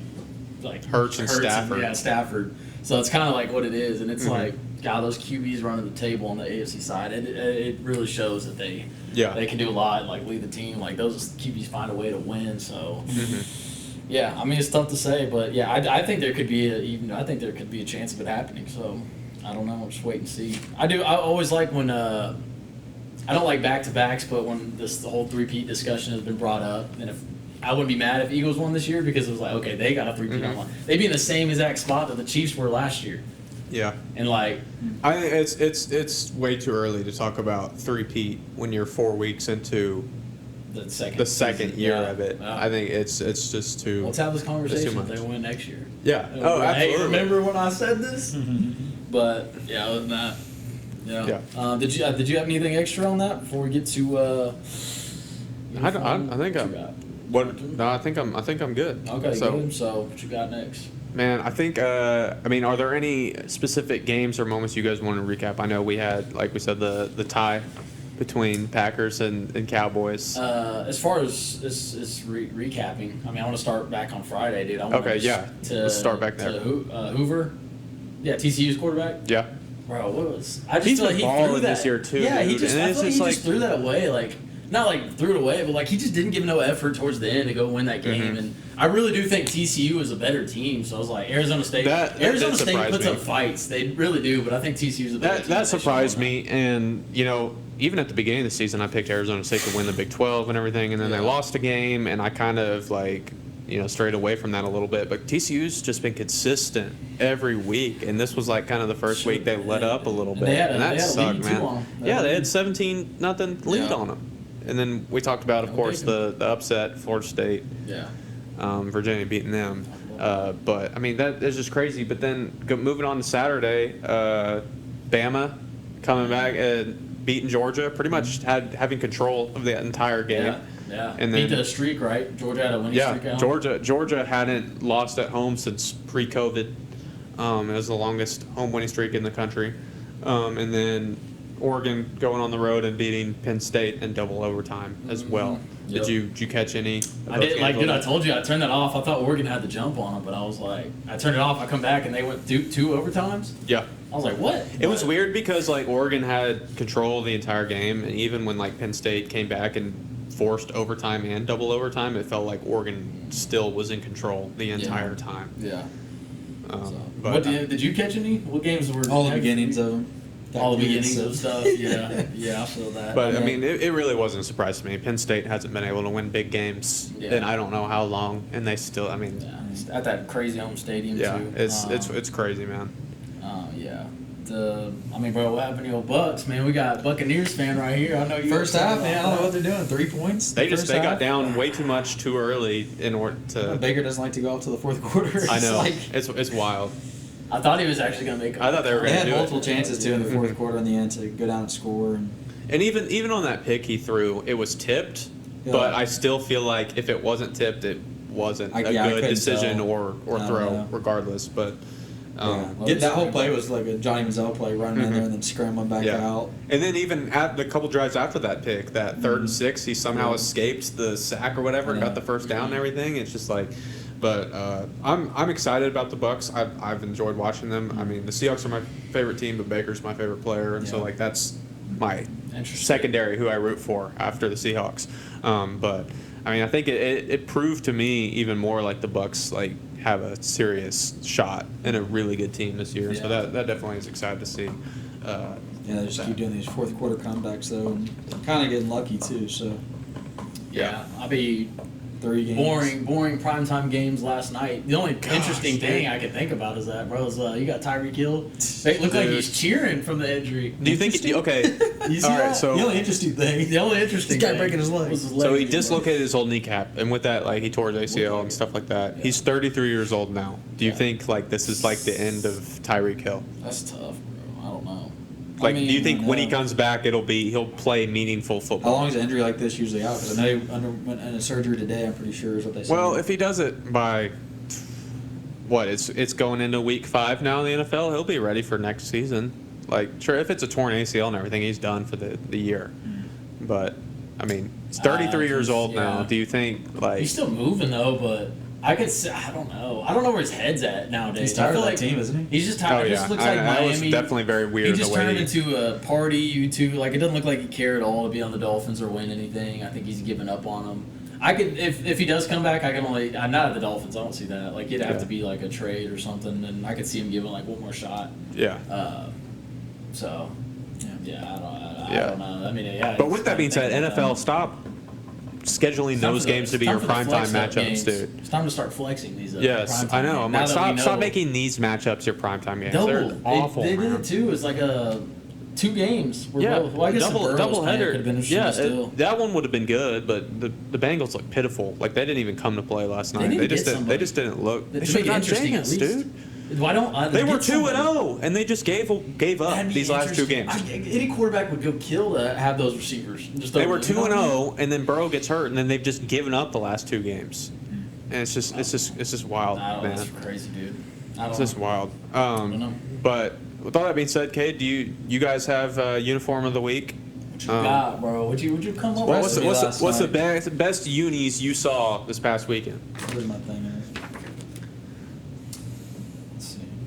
Hurts and Stafford. Stafford. So it's kind of like what it is, and it's like God, those QBs running the table on the AFC side. It really shows that they can do a lot, like lead the team. Like those QBs find a way to win. So yeah, I mean it's tough to say, but yeah, I think there could be a chance of it happening. So I don't know. We'll just wait and see. I always like when I don't like back-to-backs, but when the whole three-peat discussion has been brought up, and if I wouldn't be mad if Eagles won this year because it was like, okay, they got a three-peat online. They'd be in the same exact spot that the Chiefs were last year. Yeah, and like I think it's way too early to talk about three-peat when you're 4 weeks into the second year of it. I think it's just too. Let's have this conversation if much. they win next year. Yeah. And Oh, we'll be like, absolutely. Hey, remember when I said this? But yeah, other than that, yeah. Did you have anything extra on that before we get to? I think I'm good. Okay, so, good. So what you got next? Man, I think are there any specific games or moments you guys want to recap? I know we had, like we said, the tie between Packers and Cowboys. As far as recapping, I mean, I want to start back on Friday, dude. Let's start back there. Hoover. Yeah, TCU's quarterback. Yeah. Bro, what was? I just He's feel like been he balling threw that this year too. Yeah, dude. he just. And I it's feel like just he just threw that away. Like not like threw it away, but like he just didn't give no effort towards the end to go win that game. And I really do think TCU is a better team. So I was like, Arizona State. Arizona State puts up fights. They really do, but I think TCU is a better team. That surprised me, and even at the beginning of the season, I picked Arizona State to win the Big 12 and everything, and then they lost a game, and I kind of strayed away from that a little bit. But TCU's just been consistent every week, and this was like kind of the first week they let up a little bit, and that sucked, man. Yeah, they had 17-0 lead on them, and then we talked about, of course, the upset, Florida State. Yeah. Virginia beating them. But I mean that is just crazy. But then moving on to Saturday, Bama coming back and beating Georgia, pretty much having control of the entire game. Yeah. And beat then the streak, right? Georgia had a winning streak out. Georgia hadn't lost at home since pre-COVID. It was the longest home winning streak in the country. And then Oregon going on the road and beating Penn State in double overtime as well. Yep. Did you catch any? I did. Like, dude, I told you I turned that off. I thought Oregon had the jump on them, but I was like, I turned it off. I come back and they went two overtimes. Yeah. I was like, what? It was weird because Oregon had control of the entire game, and even when Penn State came back and forced overtime and double overtime, it felt like Oregon still was in contrul the entire time. Yeah. But did you catch any? What games were all the beginnings of them? All the beginnings of stuff. Yeah, I feel that. But I mean, it really wasn't a surprise to me. Penn State hasn't been able to win big games in I don't know how long, and they still. I mean, at that crazy home stadium. Yeah, too. it's crazy, man. Yeah. I mean, bro, what happened to your Bucks, man? We got Buccaneers fan right here. I know you. First half, man. I don't know what they're doing. 3 points. They got down way too much too early in order to. Baker doesn't like to go up to the fourth quarter. I know. It's wild. I thought he was actually going to make it. I thought they were going to do it. They had multiple chances, too, in the fourth quarter in the end to go down and score. And even on that pick he threw, it was tipped, but I still feel like if it wasn't tipped, it wasn't a good decision or throw, regardless. But that whole play was like a Johnny Manziel play, running in there and then scrambling back out. And then even at the couple drives after that pick, that 3rd and 6, he somehow escaped the sack or whatever, got the first down and everything. It's just like... But I'm excited about the Bucks. I've enjoyed watching them. I mean, the Seahawks are my favorite team, but Baker's my favorite player, and so that's my secondary who I root for after the Seahawks. But I mean, I think it proved to me even more like the Bucks like have a serious shot and a really good team this year. So that definitely is excited to see. They just keep doing these fourth quarter comebacks though, and kind of getting lucky too. So I'll be 3 games. boring primetime games last night. The only interesting thing I can think about is that, bro, is you got Tyreek Hill. It looked like he's cheering from the injury. Do you think? Okay. You see All right. that? So the only interesting thing. This guy breaking his leg. So he dislocated his whole kneecap, and with that, like he tore his ACL and stuff like that. He's 33 years old now. Do you think like this is like the end of Tyreek Hill? That's tough, bro. I don't know. Like, do you think when he comes back, he'll play meaningful How football? long is an injury like this usually out? Because I know he underwent a surgery today. I'm pretty sure is what they said. Well, if he does it by it's going into week 5 now in the NFL, he'll be ready for next season. Like, sure, if it's a torn ACL and everything, he's done for the year. But I mean, he's 33 years old now. Do you think like he's still moving though? But I could say, I don't know. I don't know where his head's at nowadays. He's tired I feel of that like team, isn't he? He's just tired. Oh, It just yeah. looks like That was Miami. definitely very weird He the just way turned he- into a party U2. Like, it doesn't look like he cared at all to be on the Dolphins or win anything. I think he's given up on them. I could, if he does come back, I'm not at the Dolphins. I don't see that. Like, it'd have to be like a trade or something, and I could see him giving like one more shot. Yeah. So, I Yeah. don't know. I mean, But with that being said, NFL stop scheduling those games to be your primetime matchups, dude. It's time to start flexing these. Yes, primetime I know. games. I'm Now like, that we stop know- making these matchups your primetime games. Double. They're awful. They did man. it too. It's like a 2 games. Yeah, Well, I guess double header. Could have been interesting Yeah, still. that one would have been good, but the Bengals look pitiful. Like they didn't even come to play last night. need They to just get didn't. They somebody just didn't look. to They make should it have interesting at James, least. dude. Why don't They were get 2-0, and they just gave up That'd be these last 2 games. interesting. Any quarterback would go kill to have those receivers. Just They over- were you know what I mean? 2-0, and then Burrow gets hurt, and then they've just given up the last 2 games. And it's just wild, I don't know, man. that's crazy, dude. I It's don't just know. wild. know. But with all that being said, Cade, do you guys have uniform of the week? What you got, bro? Would you come up Well, with? what's the best unis you saw this past weekend? Where's my thing?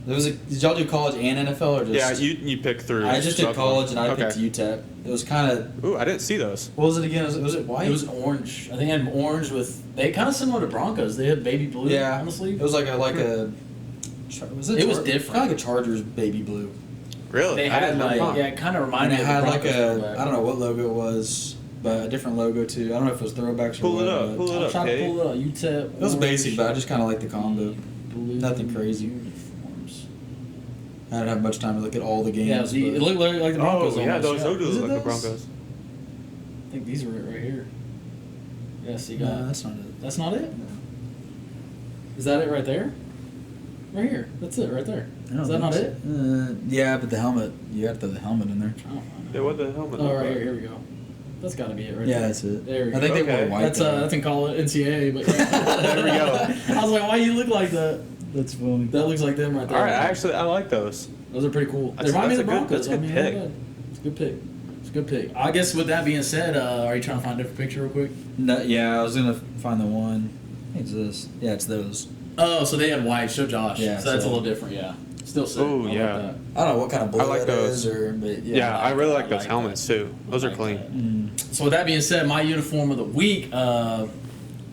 Let's see. Did y'all do college and NFL or just? Yeah, you picked through. I just did Southern. college and I Okay. picked UTEP. It was kind of. Ooh, I didn't see those. What was it again? Was it white? It was orange. I think I had orange with. They kind of similar to Broncos. They had baby blue. Yeah, on the sleeve. It was like a. Was it? It was different. Kind of like a Chargers baby blue. Really? They I had didn't know. like Huh. it kind of And reminded it me had of the like Broncos a. throwback. I don't know what logo it was, but a different logo too. I don't know if it was throwbacks or Pull it what. up. but Pull it I'm up, trying to Cade. pull it up. UTEP. It was basic, but I just kind of like the combo. Blue Nothing crazy. uniforms. I didn't have much time to look at all the games. Yeah, it but- looked like the Broncos. Oh, yeah, almost, those do Is it look like the those? Broncos. I think these were it right here. Yes, you got. No, that's not it. That's not it. Is that it right there? Right here. That's it right there. I don't Is that think not so. it? Yeah, but the helmet. You got to throw the helmet in there. I don't know. Yeah, what the helmet? Oh, look right like? here we go. That's got to be it right Yeah, there. that's it. There we I think go. they Okay. wore white. That's though. that's in call it NCAA, but There we go. I was like, why you look like that? That's funny. That looks like them right there. All right, I like those. Those are pretty cool. They That's- remind me of the that's a good- Broncos. that's a good pick. It's a good pick. It's a good pick. I guess with that being said, are you trying to find a different picture real quick? No, yeah, I was gonna find the one. I think it's this. Yeah, it's those. Oh, so they had white. Show Josh. Yeah, so that's a so- little different. Yeah. Still sick. Ooh, I like yeah. that. I don't know what kind of blue I like that those. is, or but Yeah, I really like I those like helmets too. Those are like clean. that. So with that being said, my uniform of the week,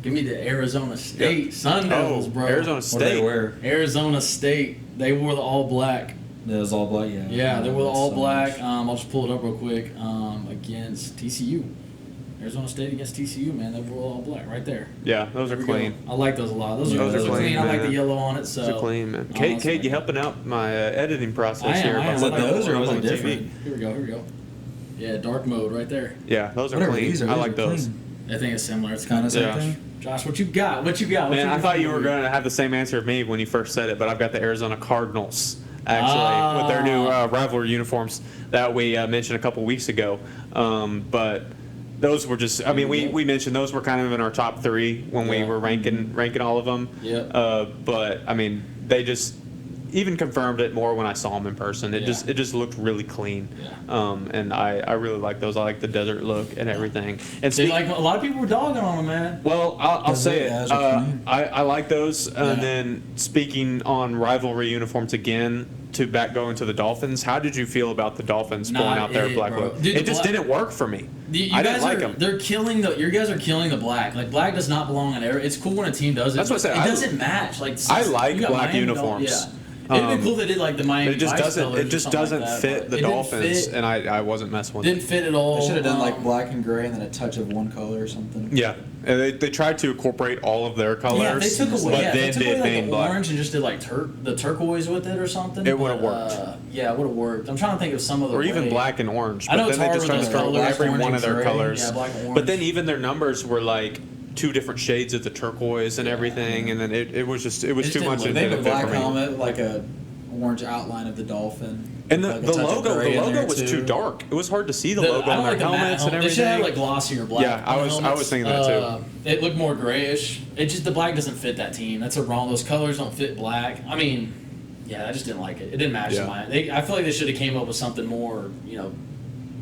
give me the Arizona State Sun Devils, Oh, bro. Arizona What do they State. wear? Arizona State. They wore the all black. It was all black. Yeah. Yeah, they wore the That's all so black. much. I'll just pull it up real quick. Against TCU. Arizona State against TCU, man. They wore all black right there. Yeah, those are There we go. clean. I like those a lot. Those Those are are clean. clean, I like man. the yellow on it. So Those are clean, man. Oh, Kate, that's Kate, you like- helping out my editing process I am, here? I am. Was it I like those or was on it TV. different? Here we go. Here we go. Yeah, dark mode right there. Yeah, those are Whatever clean. these are, I these like are those. clean. I think it's similar. It's Kind of same Yeah. thing. Josh, what you got? What you got? Man, I thought you were going to have the same answer of me when you first said it, but I've got the Arizona Cardinals, actually, with their new rivalry uniforms that we mentioned a couple weeks ago. But those were just, I mean, we mentioned those were kind of in our top 3 when we Yeah. were ranking all of them. Yeah. But, I mean, they just even confirmed it more when I saw them in person. It Yeah. just looked really clean. Yeah. And I really like those. I like the desert look and everything. And See, speak- like a lot of people were dogging on them, man. well, I'll Does say it? it. Yeah, those are clean. I like those. Yeah. And then speaking on rivalry uniforms again, to go into the Dolphins. How did you feel about the Dolphins Not pulling out their it, black bro. logo? Dude, It just didn't work for me. I didn't like them. They're killing you guys are killing the black. Like black does not belong on air. It's cool when a team does it. That's what I said. It doesn't match. Like I like you got black Miami uniforms. Yeah. It'd been cool if they did like the Miami. It just Vice doesn't. colors It or just something doesn't like that, fit but the it didn't Dolphins, fit. and I wasn't messing with it. Didn't fit at all. They should have done like black and gray and then a touch of one color or something. Yeah, and they tried to incorporate all of their colors, Yeah, they took away, but yeah, then they took did away like main the black. orange and just did like the turquoise with it or something. It would've but, worked. Yeah, it would have worked. I'm trying to think of some of the Or even way- black and orange, I know but then they it's just hard tried to with throw those every colors, one of their orange and colors. gray. Yeah, black and But orange. then even their numbers were like 2 different shades of the turquoise and everything, and then it was just too didn't much. look- It They have a didn't fit black for me. helmet, like a orange outline of the dolphin. And Like a the touch of logo gray in there, was too dark. It was hard to see the logo I on don't their like the matte helmets and helmet. They should have everything. like glossier black. Yeah, I was helmets. thinking that too. It looked more grayish. It just the black doesn't fit that team. That's a wrong. Those colors don't fit black. I mean, yeah, I just didn't like it. It didn't match Yeah. mine. I feel like they should have came up with something more,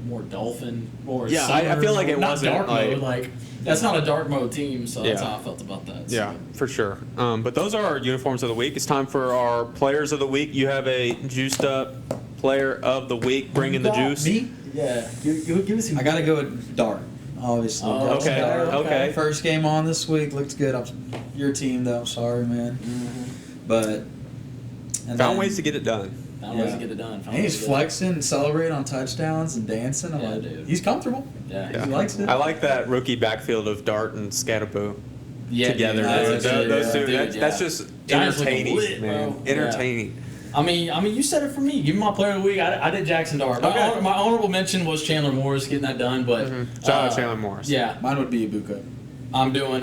more dolphin or Yeah, I feel like it not wasn't, dark like- mode. Like that's not a dark mode team, so that's Yeah. how I felt about that. So. Yeah, for sure. But those are our uniforms of the week. It's time for our players of the week. You have a juiced up player of the week. Bring in the juice. Me? Yeah. Give us some. I gotta go with Dart, obviously. Oh, Dart's okay, Dart. okay. First game on this week looked good. Your team though, I'm sorry, man. But Found ways to get it done. Found ways to get it done. Found And ways he's to get it flexing and celebrating on touchdowns and dancing. I'm Yeah, like, dude. he's comfortable. done. Yeah. He likes it. I like that rookie backfield of Dart and Scatterboo Yeah, together. dude, Dude. that's actually- Those two, dude, that's yeah. just Giants looking entertaining, lit, man. bro. Yeah. Entertaining. I mean, you said it for me. Give me my player of the week. I did Jackson Dart. My honorable mention was Chandler Morris getting that done, but Shout out Chandler Morris. Yeah, Mine would be Ibuka. I'm doing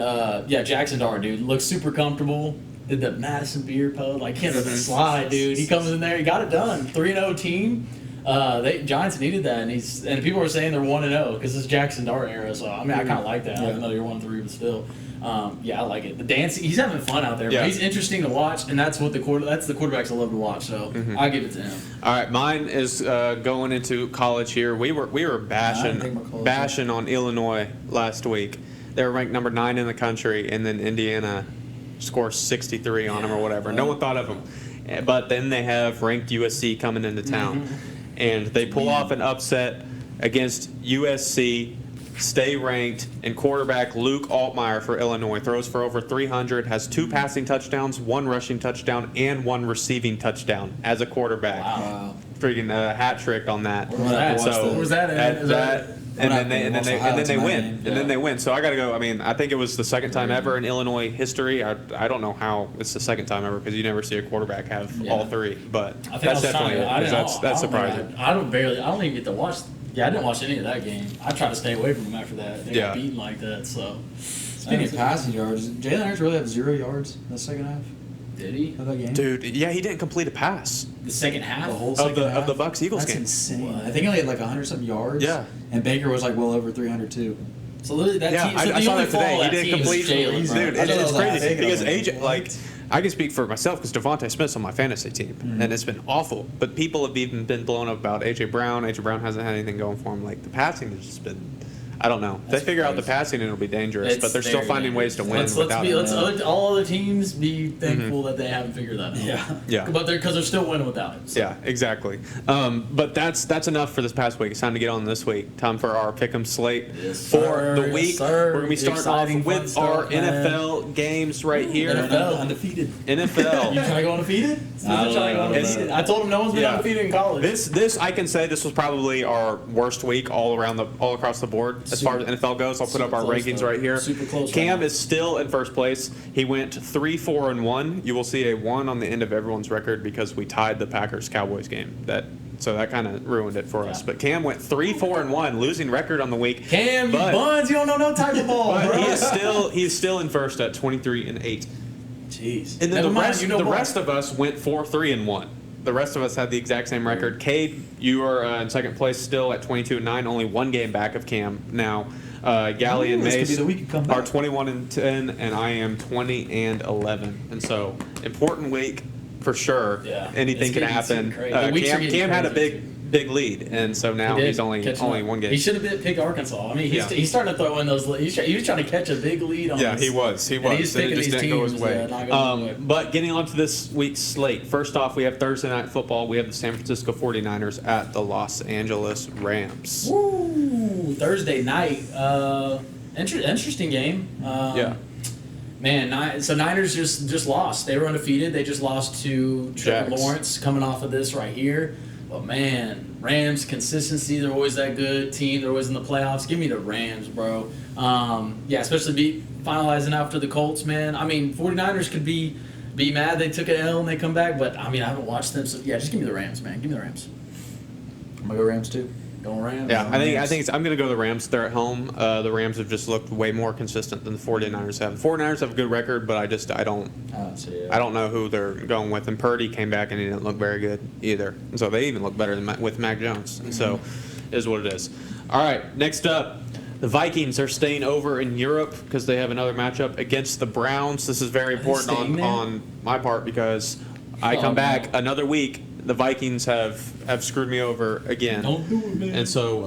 Jackson Dart, dude. Looks super comfortable. Did the Madison beer pose, like hit the slide, dude. He comes in there, he got it done. 3-0 team. Giants needed that, and people were saying they're 1-0 because it's Jackson Dart era. So I mean, I kind of like that, even though you're 1-3, but still, I like it. The dancing, he's having fun out there. Yeah. But he's interesting to watch, and that's what the quarterbacks I love to watch. So I give it to him. All right, mine is going into college here. We were I didn't think about college. bashing on Illinois last week. They were ranked number 9 in the country, and then Indiana scores 63 on them or whatever. No one thought of them. But then they have ranked USC coming into town, and they pull off an upset against USC, stay ranked, and quarterback Luke Altmaier for Illinois throws for over 300, has 2 passing touchdowns, 1 rushing touchdown, and 1 receiving touchdown as a quarterback. Wow. Freaking hat trick on that. Where was that? So Where was that at? at Is that, and We're then not they gonna watch the win, highlights and then they win. So I got to go. I mean, I think it was the second time ever in Illinois history. I don't know how it's the second time ever because you never see a quarterback have all 3. But I think that's I was trying definitely to, that's I don't surprising. think I don't even get to watch. Yeah, I didn't watch any of that game. I tried to stay away from them after that. They got Yeah. beaten like that. So Speaking of passing yards, did Jalen Hurts really have 0 yards in the second half did he? of that game? Dude, yeah, he didn't complete a pass The second half. The whole of second the half? Bucks Eagles That's game. insane. I think he only had like 100-something yards. Yeah. And Baker was like well over 300 too. So literally that Yeah, team. So I the saw only that fall today. of He that didn't team is complete. Jalen, bro. Dude, I thought it's it was crazy big. because I was AJ, like, like, I can speak for myself because Devontae Smith's on my fantasy team, and it's been awful. But people have even been blown up about AJ Brown. AJ Brown hasn't had anything going for him. Like the passing has just been. I don't know. If they figure out the passing, it'll be dangerous. It's but they're still very finding ways to win Let's without it. all other teams be thankful that they haven't figured that out. Yeah. Yeah. But because they're still winning without it. So. Yeah, exactly. But that's enough for this past week. It's time to get on this week. Time for our pick'em slate Yes, for sir. the Yes, week. sir. We're gonna be starting Exciting, off with fun our stuff, man. NFL games right here. NFL. Undefeated. You NFL. trying to go undefeated? I don't know. Undefeated? I told him no one's been Yeah. undefeated in college. This I can say this was probably our worst week all across the board as far as NFL goes. I'll put up our Super close, rankings though. right here. Super close Cam right now. is still in first place. He went 3-4-1. You will see a 1 on the end of everyone's record because we tied the Packers-Cowboys game. So that kind of ruined it for us. Yeah. But Cam went 3-4-1, losing record on the week. Cam, you But- buns, you don't know no type of ball, But bro. he is still in first at 23-8. Jeez. And then Never the mind, rest, you know the more. rest of us went 4-3-1. The rest of us had the exact same record. Cade, you are in second place still at 22-9, only 1 game back of Cam now. Gally and This could Mace be the week you come are back. 21-10, and I am 20-11. And so important week for sure. Yeah. Anything It's can getting happen. crazy. The weeks are getting Cam had a crazy. big lead, and so now He did he's only catch him up. one game. He should have picked Arkansas. I mean, he's starting to throw in those. He's trying to catch a big lead on. Yeah, us. he was. And he's And it picking just these didn't go his teams, way. not going his way. But getting on to this week's slate. First off, we have Thursday Night Football. We have the San Francisco 49ers at the Los Angeles Rams. Woo! Thursday night. Interesting game. Yeah. Man, so Niners just lost. They were undefeated. They just lost to Trevor Jags. Lawrence coming off of this right here. But man, Rams consistency. They're always that good team. They're always in the playoffs. Give me the Rams, bro. Yeah, especially finalizing after the Colts, man. I mean, 49ers could be mad they took an L and they come back, but I mean, I haven't watched them. So yeah, just give me the Rams, man. Give me the Rams. I'm gonna go Rams too. Going Rams. Yeah, I think I'm going to go the Rams. They're at home. The Rams have just looked way more consistent than the 49ers have. The 49ers have a good record, but I don't know who they're going with. And Purdy came back and he didn't look very good either. And so they even look better than with Mac Jones. And so it is what it is. All right, next up, the Vikings are staying over in Europe because they have another matchup against the Browns. This is very important on my part because I come back another week. The Vikings have screwed me over again. Don't do it, man. And so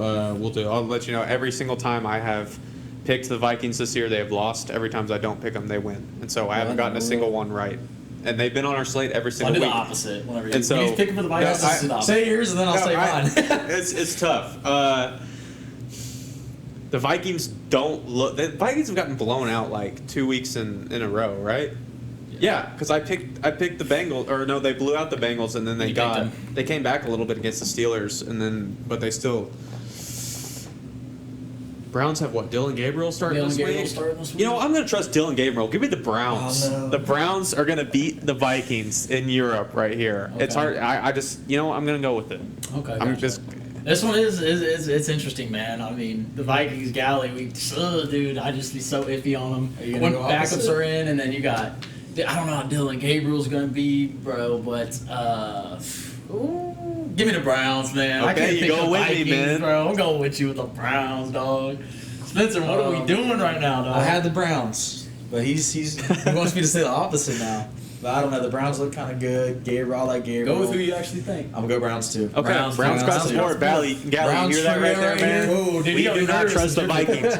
I'll let you know every single time I have picked the Vikings this year, they have lost. Every time I don't pick them, they win. And so I haven't gotten a single one right. And they've been on our slate every single I'll do week. the opposite. Whenever And so- you pick for the Vikings, Say yours and then I'll say mine. It's tough. The Vikings don't look. The Vikings have gotten blown out like 2 weeks in a row, right? Yeah, because I picked the Bengals, or no, they blew out the Bengals, and then they came back a little bit against the Steelers, but they still. Browns have what? Dylan Gabriel starting this week? You know, I'm going to trust Dylan Gabriel. Give me the Browns. Oh, no. The Browns are going to beat the Vikings in Europe right here. Okay. It's hard. I just, I'm going to go with it. Okay. I'm Gotcha. just. This one is it's interesting, man. I mean, the Vikings galley, dude, I just be so iffy on them. Are you When gonna go backups opposite? are in, and then you got, I don't know how Dylan Gabriel's gonna be, bro, but give me the Browns, man. I Okay, can't you pick go the with me, Vikings, man. bro. I'm going with you with the Browns, dog. Spencer, what are we doing right now, dog? I had the Browns, but he wants me to say the opposite now. But I don't know. The Browns look kind of good. Gabriel, I like Gabriel. Go with who you actually think. I'm gonna go Browns too. Okay, Browns got support. Galley, you hear that right there, man? Oh, dude, We you got do me not nervous. trust the Vikings.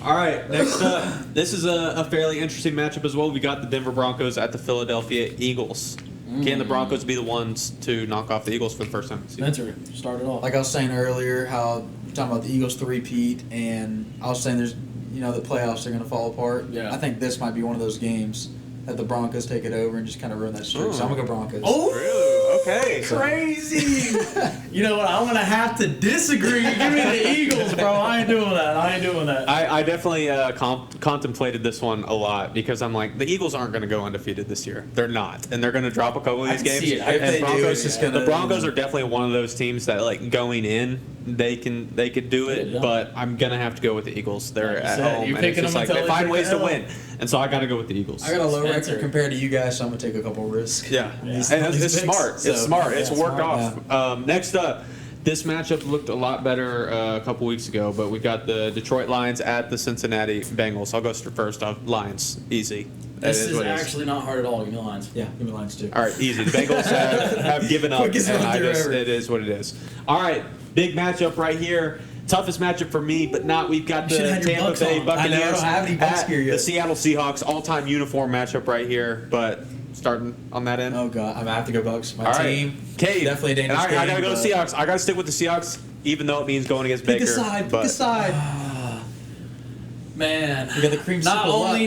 All right, next up, this is a fairly interesting matchup as well. We got the Denver Broncos at the Philadelphia Eagles. Can the Broncos be the ones to knock off the Eagles for the first time? Spencer, start it off. Like I was saying earlier, how you're talking about the Eagles three-peat, and I was saying there's, the playoffs are going to fall apart. Yeah. I think this might be one of those games that the Broncos take it over and just kind of ruin that streak. So I'm gonna go Broncos. Oh, Really? Okay. crazy! You know what? I'm gonna have to disagree. Give me the Eagles, bro. I ain't doing that. I definitely contemplated this one a lot because I'm like, the Eagles aren't going to go undefeated this year. They're not, and they're going to drop a couple of I these can games. see it. If And they do, Broncos, it's just gonna, the Broncos are definitely one of those teams that like going in, they could do it, Yeah. but I'm gonna have to go with the Eagles. They're Like you at said, home, you're and it's picking just them like until they they find take ways the to L. win, and so I got to go with the Eagles. I got a low Spencer. record compared to you guys, so I'm gonna take a couple risks. Yeah, These- and these it's picks, smart. so- It's smart. It's yeah, worked smart, off. Next up, this matchup looked a lot better a couple weeks ago, but we got the Detroit Lions at the Cincinnati Bengals. I'll go first off. Lions, easy. That This is what it actually not hard at all. Give me the lines. Yeah, give me Lions too. All right, easy. The Bengals have given up, Quickest and run through ever. it is what it is. All right, big matchup right here. Toughest matchup for me, but not. We've got You should've the had your Tampa Bucks Bay on. I know, I Buccaneers don't have any Bucks at gear yet. the Seattle Seahawks, all-time uniform matchup right here. But starting on that end. Oh god, I'm gonna have to go Bucks. My All right, team, Cade. definitely a And dangerous I gotta game, go but- Seahawks. I gotta stick with the Seahawks, even though it means going against Pick Baker. a side. but Pick a side. Man, We got the creamsicle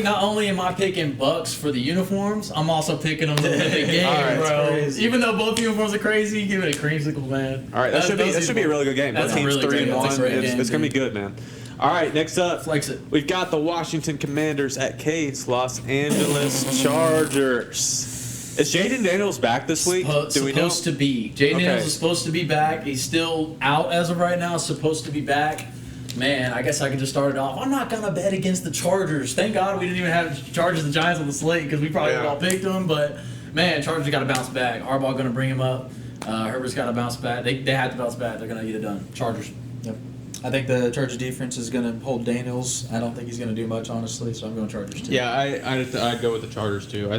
not only am I picking Bucks for the uniforms, I'm also picking them to win the game, All right, bro. crazy. Even though both uniforms are crazy, give it a creamsicle, man. All right, that should be a really good game. That's Both a teams really great 3-1. game, It's gonna be good, man. All right, next up, Flex it. we've got the Washington Commanders at Cade's Los Angeles Chargers. Is Jaden Daniels back this week? Do we know? Supposed to be. Jaden Okay. Daniels is supposed to be back. He's still out as of right now. Supposed to be back. Man, I guess I can just start it off. I'm not gonna bet against the Chargers. Thank God we didn't even have Chargers and Giants on the slate because we probably would have all picked them. But man, Chargers got to bounce back. Harbaugh gonna bring him up. Herbert's got to bounce back. They have to bounce back. They're gonna get it done. Chargers. Yep. I think the Chargers defense is going to hold Daniels. I don't think he's going to do much, honestly, so I'm going Chargers too. Yeah, I'd go with the Chargers too.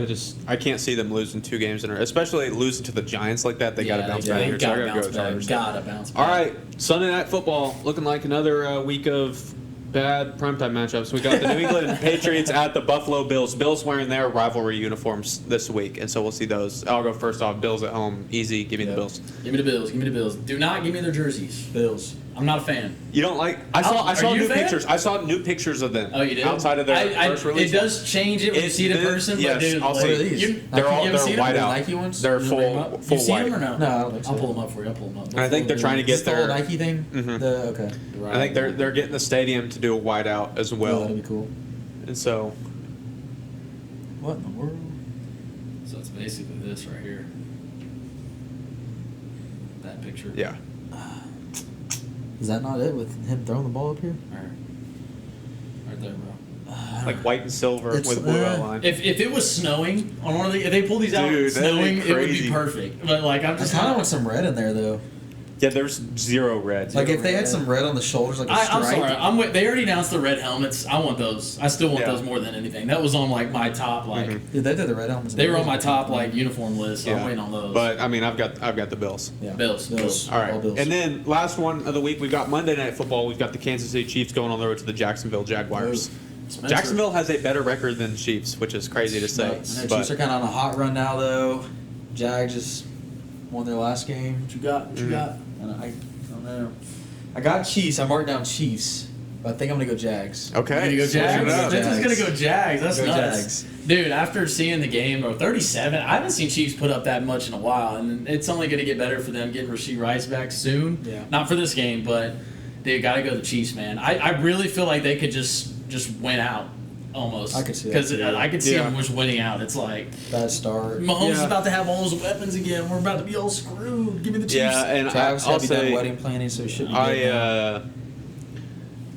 I can't see them losing 2 games in a row, especially losing to the Giants like that. They got to bounce back here. So I got to go with Chargers. Gotta bounce back. All right, Sunday Night Football looking like another week of bad primetime matchups. We got the New England Patriots at the Buffalo Bills. Bills wearing their rivalry uniforms this week, and so we'll see those. I'll go first off. Bills at home, easy. Give me the Bills. Give me the Bills. Give me the Bills. Do not give me their jerseys. Bills. I'm not a fan. You don't like? I saw new pictures. I saw new pictures of them. Oh, you did? Outside of their first release. It does change it when you see it in person. Yes, but dude, I'll see these. They're white out. Nike ones? They're You full seen white. them or no? No, I don't think so. I'll pull them up for you. I'll pull them up. I think they're trying to get Is this the their whole Nike thing? Mhm. Okay. I think they're getting the stadium to do a white out as Oh, well. that'd be cool. And so, What in the world? So it's basically this right here. That picture. yeah. Is that not it with him throwing the ball up here? Right there, bro. Like white and silver It's, with blue outline. If it was snowing on one of the, if they pull these out Dude, that'd be snowing, it would be crazy. perfect. But like I'm I just kind of want some red in there though. Yeah, there's 0 red. Like if they had some red on the shoulders, like a I'm stripe. sorry. They already announced the red helmets. I want those. I still want Yeah. those more than anything. That was on like my top like. Dude, they did the red helmets. They were on my top like uniform list. So I'm waiting on those. But I mean, I've got the Bills. Yeah. Bills. All right, All Bills. and then last one of the week, we've got Monday Night Football. We've got the Kansas City Chiefs going on the road to the Jacksonville Jaguars. Spencer. Jacksonville has a better record than Chiefs, which is crazy to say. I know Chiefs are kind of on a hot run now though. Jags just won their last game. What you got? What you got? And I don't know. I got Chiefs. I marked down Chiefs, but I think I'm gonna go Jags. Okay, Gonna go switching it Jags. up. Spencer's gonna go Jags. That's Go nuts. Jags. Dude, after seeing the game, bro, 37, I haven't seen Chiefs put up that much in a while, and it's only going to get better for them getting Rasheed Rice back soon. Yeah. Not for this game, but they got to go the Chiefs, man. I really feel like they could just win out, almost. I could see that, Because too. I could see Yeah. them just winning out. It's like, Bad start. Mahomes is Yeah. about to have all his weapons again. We're about to be all screwed. Give me the Chiefs. Yeah, and Travis I'll had to be done say wedding planning, so he should be good now. I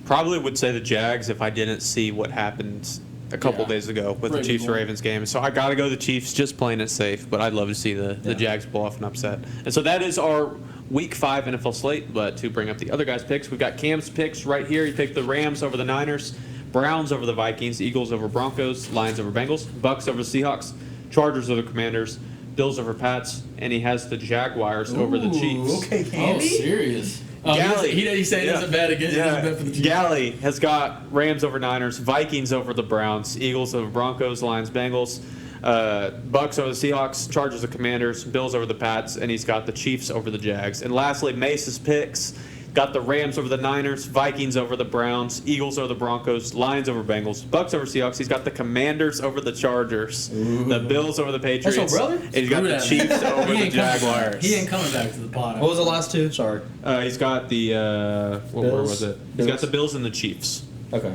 probably would say the Jags if I didn't see what happened a couple Yeah. days ago with the Pretty Chiefs cool. Ravens game. So I got to go the Chiefs, just playing it safe. But I'd love to see the Jags pull off an upset. And so that is our Week 5 NFL slate. But to bring up the other guys' picks, we've got Cam's picks right here. He picked the Rams over the Niners, Browns over the Vikings, Eagles over Broncos, Lions over Bengals, Bucks over Seahawks, Chargers over Commanders, Bills over Pats, and he has the Jaguars over the Chiefs. Okay, Oh, Candy. serious? Oh, Galley. he said he doesn't bet against. He doesn't bet for the Chiefs. Galley has got Rams over Niners, Vikings over the Browns, Eagles over Broncos, Lions, Bengals, Bucks over the Seahawks, Chargers over Commanders, Bills over the Pats, and he's got the Chiefs over the Jags. And lastly, Mace's picks got the Rams over the Niners, Vikings over the Browns, Eagles over the Broncos, Lions over Bengals, Bucks over Seahawks. He's got the Commanders over the Chargers, the Bills over the Patriots. That's your brother? And he's got Screw the that, Chiefs man. over He the ain't coming back. Jaguars. He ain't coming back to the pod. What was the last two? Sorry. He's got the where Bills? was it? He's got Bills? the Bills and the Chiefs. Okay.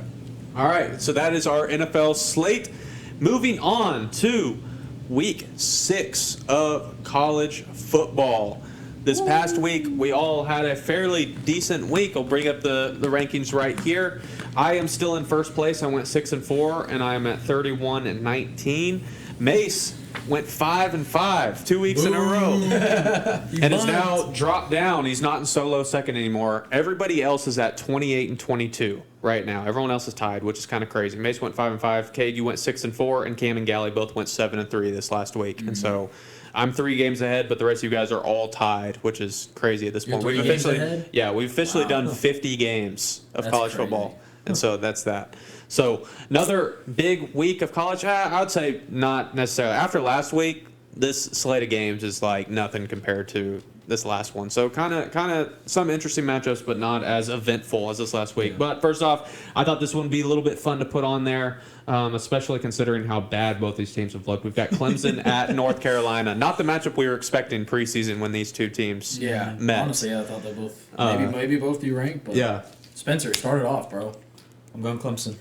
All right, so that is our NFL slate. Moving on to Week 6 of college football. This past week, we all had a fairly decent week. I'll bring up the rankings right here. I am still in first place. I went 6-4, and I am at 31-19. Mace went 5-5, 2 weeks in a row, and is now dropped down. He's not in solo second anymore. Everybody else is at 28-22 right now. Everyone else is tied, which is kind of crazy. Mace went 5-5. Cade, you went 6-4, and Cam and Galley both went 7-3 this last week. And so I'm 3 games ahead, but the rest of you guys are all tied, which is crazy at this point. You're 3 games ahead? We've officially done 50 games of That's college crazy. football. And so that's that. So another big week of college. I would say not necessarily. After last week, this slate of games is like nothing compared to this last one. So kind of some interesting matchups, but not as eventful as this last week. But first off, I thought this one would be a little bit fun to put on there, especially considering how bad both these teams have looked. We've got Clemson at North Carolina. Not the matchup we were expecting preseason when these two teams met. Honestly, I thought they both maybe both do rank, but Yeah. Spencer, start it off, bro. I'm going Clemson.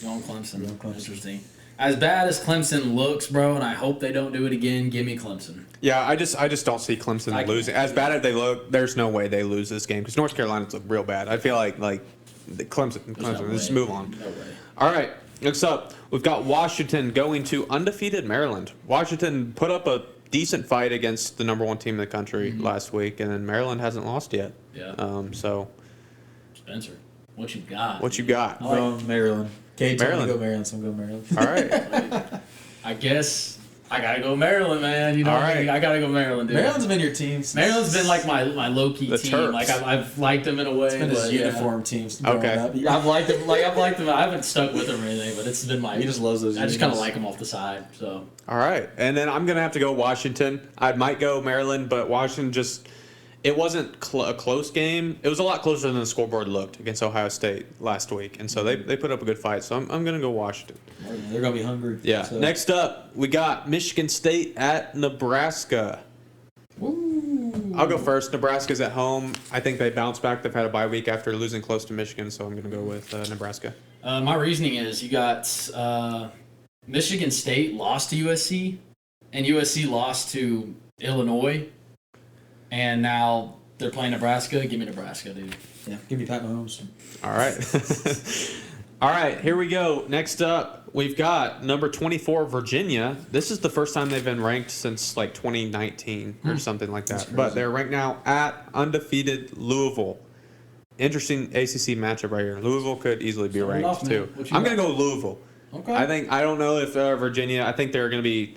Going Clemson. Clemson. Interesting. As bad as Clemson looks, bro, and I hope they don't do it again, give me Clemson. Yeah, I just don't see Clemson I losing. As bad as they look, there's no way they lose this game because North Carolina's look real bad. I feel like the Clemson. no Let's way. move on. No way. All right, next up, we've got Washington going to undefeated Maryland. Washington put up a decent fight against the number 1 team in the country last week, and then Maryland hasn't lost yet. Yeah. So Spencer, what you got? What you got? I'm going Maryland. Kate told me to Maryland. go Maryland, so I'm going Maryland. All right. I guess I gotta go Maryland, man. You know, All what I mean? right. I gotta go Maryland, dude. Maryland's been your team. Maryland's been like my low key The team. Terps. Like I've liked them in a way. It's been his but, uniform teams. Okay. I've liked them. Like I've liked them. I haven't stuck with them or anything, but it's been my. He just loves those. I just kind of uniforms. like them off the side. So All right. And then I'm going to have to go Washington. I might go Maryland, but Washington just, it wasn't a close game. It was a lot closer than the scoreboard looked against Ohio State last week. And so they put up a good fight. So I'm going to go Washington. They're going to be hungry. Yeah. So. Next up, we got Michigan State at Nebraska. Woo. I'll go first. Nebraska's at home. I think they bounce back. They've had a bye week after losing close to Michigan, so I'm going to go with Nebraska. my reasoning is you got Michigan State lost to USC, and USC lost to Illinois, and now they're playing Nebraska. Give me Nebraska, dude. Yeah, give me Pat Mahomes. All right. All right, here we go. Next up, we've got number 24, Virginia. This is the first time they've been ranked since like 2019 or something like that. But they're ranked now at undefeated Louisville. Interesting ACC matchup right here. Louisville could easily be Start it ranked off, man. too. What you I'm going to got? go Louisville. Okay. I don't know if Virginia, I think they're going to be,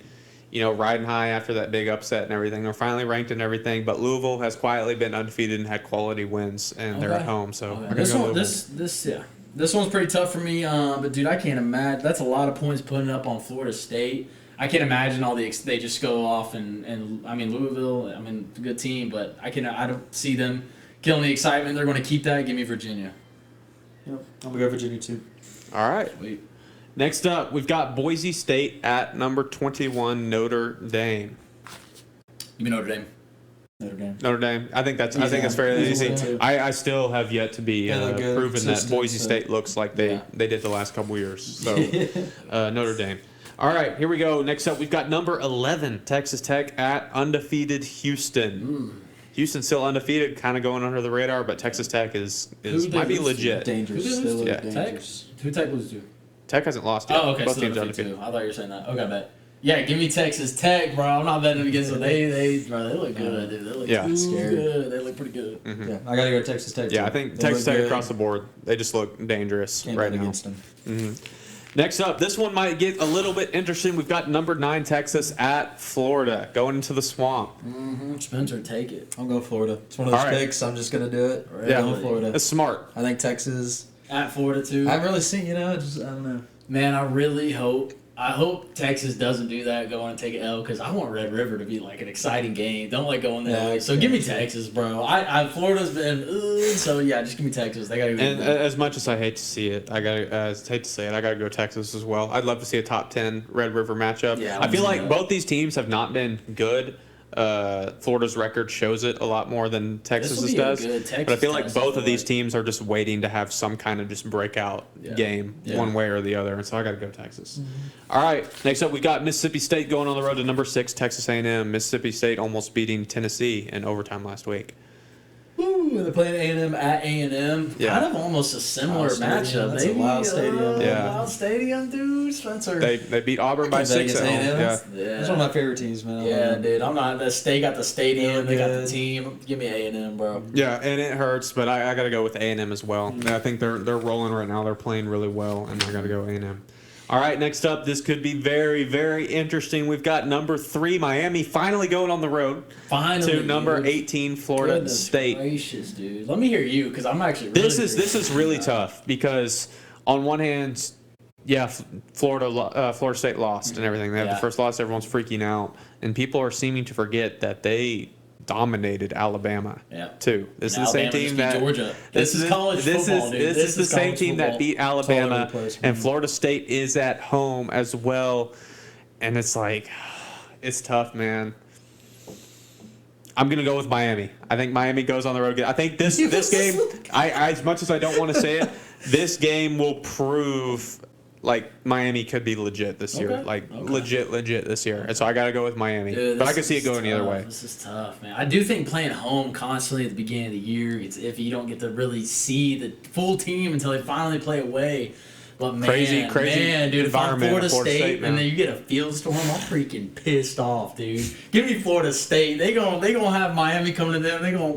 riding high after that big upset and everything. They're finally ranked and everything, but Louisville has quietly been undefeated and had quality wins, and they're at home. So Okay. I'm gonna go Louisville. This one's pretty tough for me. But dude, I can't imagine. That's a lot of points putting up on Florida State. I can't imagine all they just go off and I mean Louisville. I mean good team, but I don't see them killing the excitement. They're going to keep that. Give me Virginia. Yep. I'm going to go Virginia too. All right. Sweet. Next up, we've got Boise State at number 21, Notre Dame. Give me Notre Dame. Notre Dame. I think that's fairly Easy. easy. I still have yet to be They look good, proven that consistent, Boise so- State looks like they did the last couple years. So Notre Dame. All right, here we go. Next up, we've got number 11, Texas Tech at undefeated Houston. Houston's still undefeated, kind of going under the radar, but Texas Tech might be legit. Dangerous. Who They they look Yeah. dangerous. Who Tech lose to? Tech hasn't lost yet. Oh, okay. Both So teams are undefeated undefeted. too. I thought you were saying that. Okay, bet. Yeah, give me Texas Tech, bro. I'm not betting against them. They look good, dude. They look too Scary. good. They look pretty good. Yeah, I got to go Texas Tech. Yeah, too. I think They Texas look Tech good. across the board, they just look dangerous Can't right bet now. against them. Next up, this one might get a little bit interesting. We've got number 9 Texas at Florida, going into the swamp. Spencer, take it. I'm going Florida. It's one of those All right. picks. I'm just going to do it. Yeah. I'm going Florida. It's smart. I think Texas. At Florida too. I haven't really seen, I don't know. Man, I really hope. I hope Texas doesn't do that, go and take an L, because I want Red River to be like an exciting game. Don't like going there. Yeah, So give me Texas, bro. Florida's been, so yeah, just give me Texas. They gotta go. And as much as I hate to see it, I hate to say it, I gotta go Texas as well. I'd love to see a top 10 Red River matchup. Yeah, I feel I like wanna see that. both these teams have not been good. Florida's record shows it a lot more than Texas's This'll be a does. good Texas But I feel like test, both I of these like. teams are just waiting to have some kind of just breakout game, one way or the other, and so I got to go Texas. All right, next up we got Mississippi State going on the road to number 6 Texas A&M. Mississippi State almost beating Tennessee in overtime last week. Woo, they're playing A&M at A&M. Yeah. Kind of almost a similar Wild stadium. matchup. That's a Maybe wild stadium. Yeah. Wild stadium, dude. Spencer. They beat Auburn by Can't bet 6 at against home. A&M. Yeah. yeah. That's one of my favorite teams, man. Yeah, dude. I'm not. They got the stadium. They got the good. team. Give me A&M, bro. Yeah, and it hurts, but I got to go with A&M as well. I think they're rolling right now. They're playing really well, and I got to go A&M. All right, next up, this could be very, very interesting. We've got number 3 Miami finally going on the road Finally, to number dude. 18 Florida Goodness State. gracious, dude. Let me hear you, because I'm actually. Really This is really tough because on one hand, yeah, Florida State lost and everything. They have Yeah. the first loss. Everyone's freaking out, and people are seeming to forget that they dominated Alabama. Yeah. Too. This And is the same Alabama team just that beat Georgia. This is college football, dude. This is the same college team that football. beat all over Alabama, the place, and man. Florida State is at home as well, and it's like, it's tough, man. I'm gonna go with Miami. I think Miami goes on the road. I think this game, I as much as I don't want to say it, this game will prove like Miami could be legit this year, Okay. like Okay. legit this year, and so I gotta go with Miami. Dude, but I this can see it is going either tough. way. This is tough, man. I do think playing home constantly at the beginning of the year, it's iffy. You don't get to really see the full team until they finally play away. But man, Crazy man, dude, if I'm environment Florida at Florida State, State, and man. then you get a field storm, I'm freaking pissed off, dude. Give me Florida State. They gonna have Miami coming to them. They gonna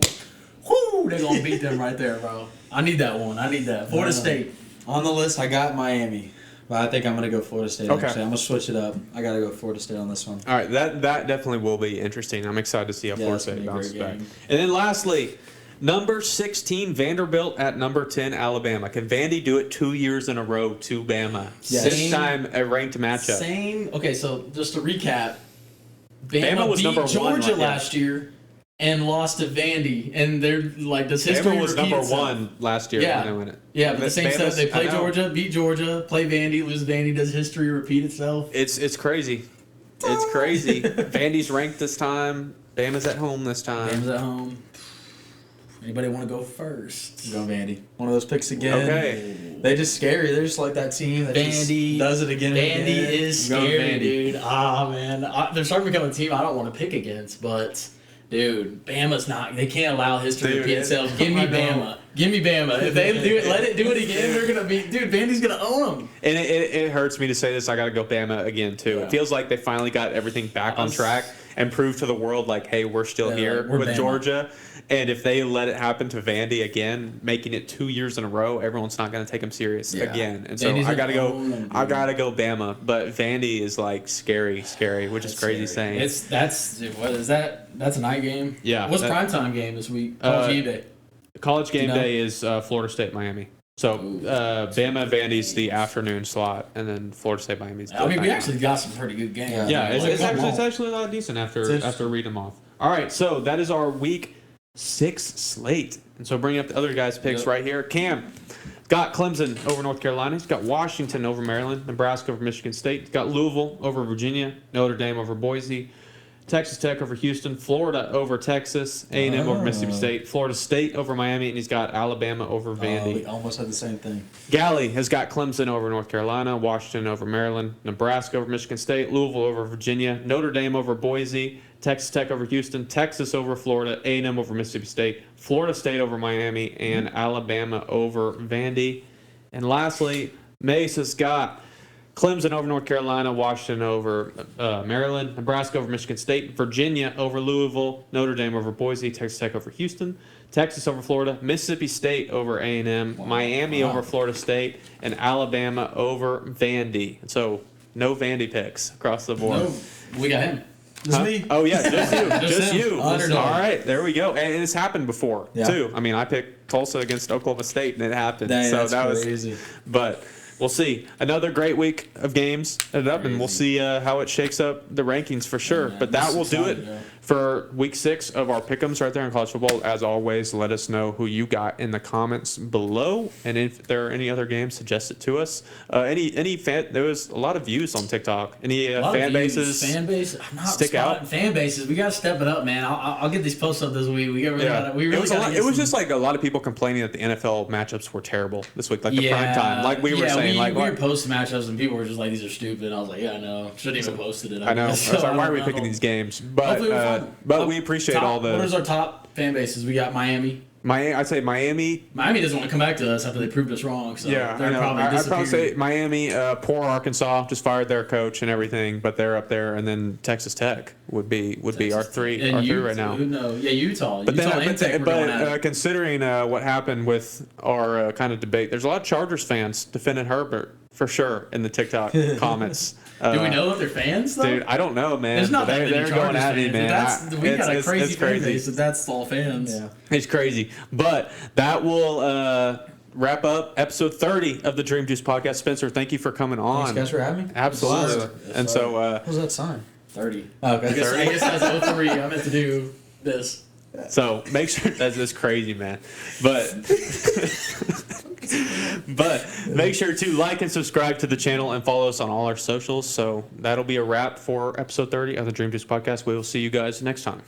whoo, they're gonna beat them right there, bro. I need that one. I need that. Florida State. On the list, I got Miami. But I think I'm going to go Florida State, Okay. actually. I'm going to switch it up. I got to go Florida State on this one. All right, that definitely will be interesting. I'm excited to see how Florida it's gonna State be a bounces great back. game. And then lastly, number 16 Vanderbilt at number 10 Alabama. Can Vandy do it 2 years in a row to Bama? Yes. This time a ranked matchup. Same. Okay, so just to recap, Bama was beat number one, Georgia yeah. last year and lost to Vandy, and they're like, does history Bama was repeat number itself? one last year Yeah. when they win it. Yeah, but the same Bama's- stuff. They play I know. Georgia, beat Georgia, play Vandy, lose Vandy. Does history repeat itself? It's crazy. It's crazy. Vandy's ranked this time. Bama's at home this time. Games at home. Anybody want to go first? Go Vandy. One of those picks again. Okay. They just scary. They're just like that team that Vandy just does it again and Vandy again. is I'm going scary, Vandy. dude. Ah, man. They're starting to become a team I don't want to pick against, but dude, Bama's not. They can't allow history to Dude, repeat itself. Give me I know. Bama. Give me Bama. If they do it, let it do it again. They're gonna be. Dude, Vandy's gonna own them. And it hurts me to say this. I got to go Bama again too. Yeah. It feels like they finally got everything back on track and proved to the world like, hey, we're still Yeah, here we're with Bama. Georgia. And if they let it happen to Vandy again, making it 2 years in a row, everyone's not going to take them serious Yeah. again. And so Vandy's I got to gonna go. own them, I dude. got to go Bama. But Vandy is like scary, which is crazy saying. Dude, what is that? That's a night game. Yeah, What's that- primetime game this week? College game day. College game you know? day is Florida State Miami. So Bama and Vandy's the afternoon slot, and then Florida State Miami's. I mean, we night. actually got some pretty good games. Yeah, Like, it's come on. actually a lot decent after interesting. reading them off. All right, so that is our week 6 slate. And so bringing up the other guys' picks Yep. right here. Cam got Clemson over North Carolina. He's got Washington over Maryland, Nebraska over Michigan State. He's got Louisville over Virginia, Notre Dame over Boise, Texas Tech over Houston, Florida over Texas, A&M over Mississippi State, Florida State over Miami, and he's got Alabama over Vandy. We almost had the same thing. Galley has got Clemson over North Carolina, Washington over Maryland, Nebraska over Michigan State, Louisville over Virginia, Notre Dame over Boise, Texas Tech over Houston, Texas over Florida, A&M over Mississippi State, Florida State over Miami, and Alabama over Vandy. And lastly, Mace has got Clemson over North Carolina, Washington over Maryland, Nebraska over Michigan State, Virginia over Louisville, Notre Dame over Boise, Texas Tech over Houston, Texas over Florida, Mississippi State over A&M, Miami over Florida State, and Alabama over Vandy. So no Vandy picks across the board. No, we got him. Just me. Oh yeah, just you, just him. you. Underdog. All right, there we go. And it's happened before Yeah. too. I mean, I picked Tulsa against Oklahoma State, and it happened. Dang, so that's that crazy. was. But we'll see. Another great week of games ended up, and we'll see how it shakes up the rankings for sure. Yeah, but that this will is do it exciting, yeah. for week 6 of our pick'ems right there in college football. As always, let us know who you got in the comments below, and if there are any other games, suggest it to us. Any fan? There was a lot of views on TikTok. Any A lot of fan views. bases? Fan base. I'm not stick spotting out? Fan bases. We gotta step it up, man. I'll get these posts up this week. We really gotta. We it really was, gotta. it was just like a lot of people complaining that the NFL matchups were terrible this week, like the prime time, like we were saying. we Like were posting matchups and people were just like, "These are stupid." And I was like, "Yeah, I know. Shouldn't even posted it." I know. I guess. was like, why are we I picking don't- these games? But Hopefully we're fine. but we appreciate all What is the. our top fan bases? We got Miami. I'd say Miami. Miami doesn't want to come back to us after they proved us wrong. So Yeah, I they're know. probably I'd probably say disappearing. Miami. Poor Arkansas just fired their coach and everything, but they're up there. And then Texas Tech would be our three right now. Yeah, Utah. But Utah then, and Tech were going at it. considering what happened with our kind of debate, there's a lot of Chargers fans defending Herbert for sure in the TikTok comments. Do we know that they're fans though? Dude, I don't know, man. There's not that many They're going Chargers at me, fans. man. We got a It's crazy fan base. If that's all fans. Yeah. It's crazy. But that will wrap up episode 30 of the Dream Juice podcast. Spencer, thank you for coming on. Thanks, guys, for having me. Absolutely. And so, What was that sign? 30. Okay. I guess that's 03. I meant to do this. so make sure that's crazy, man. But but make sure to like and subscribe to the channel and follow us on all our socials. So that'll be a wrap for episode 30 of the Dream Juice podcast. We will see you guys next time.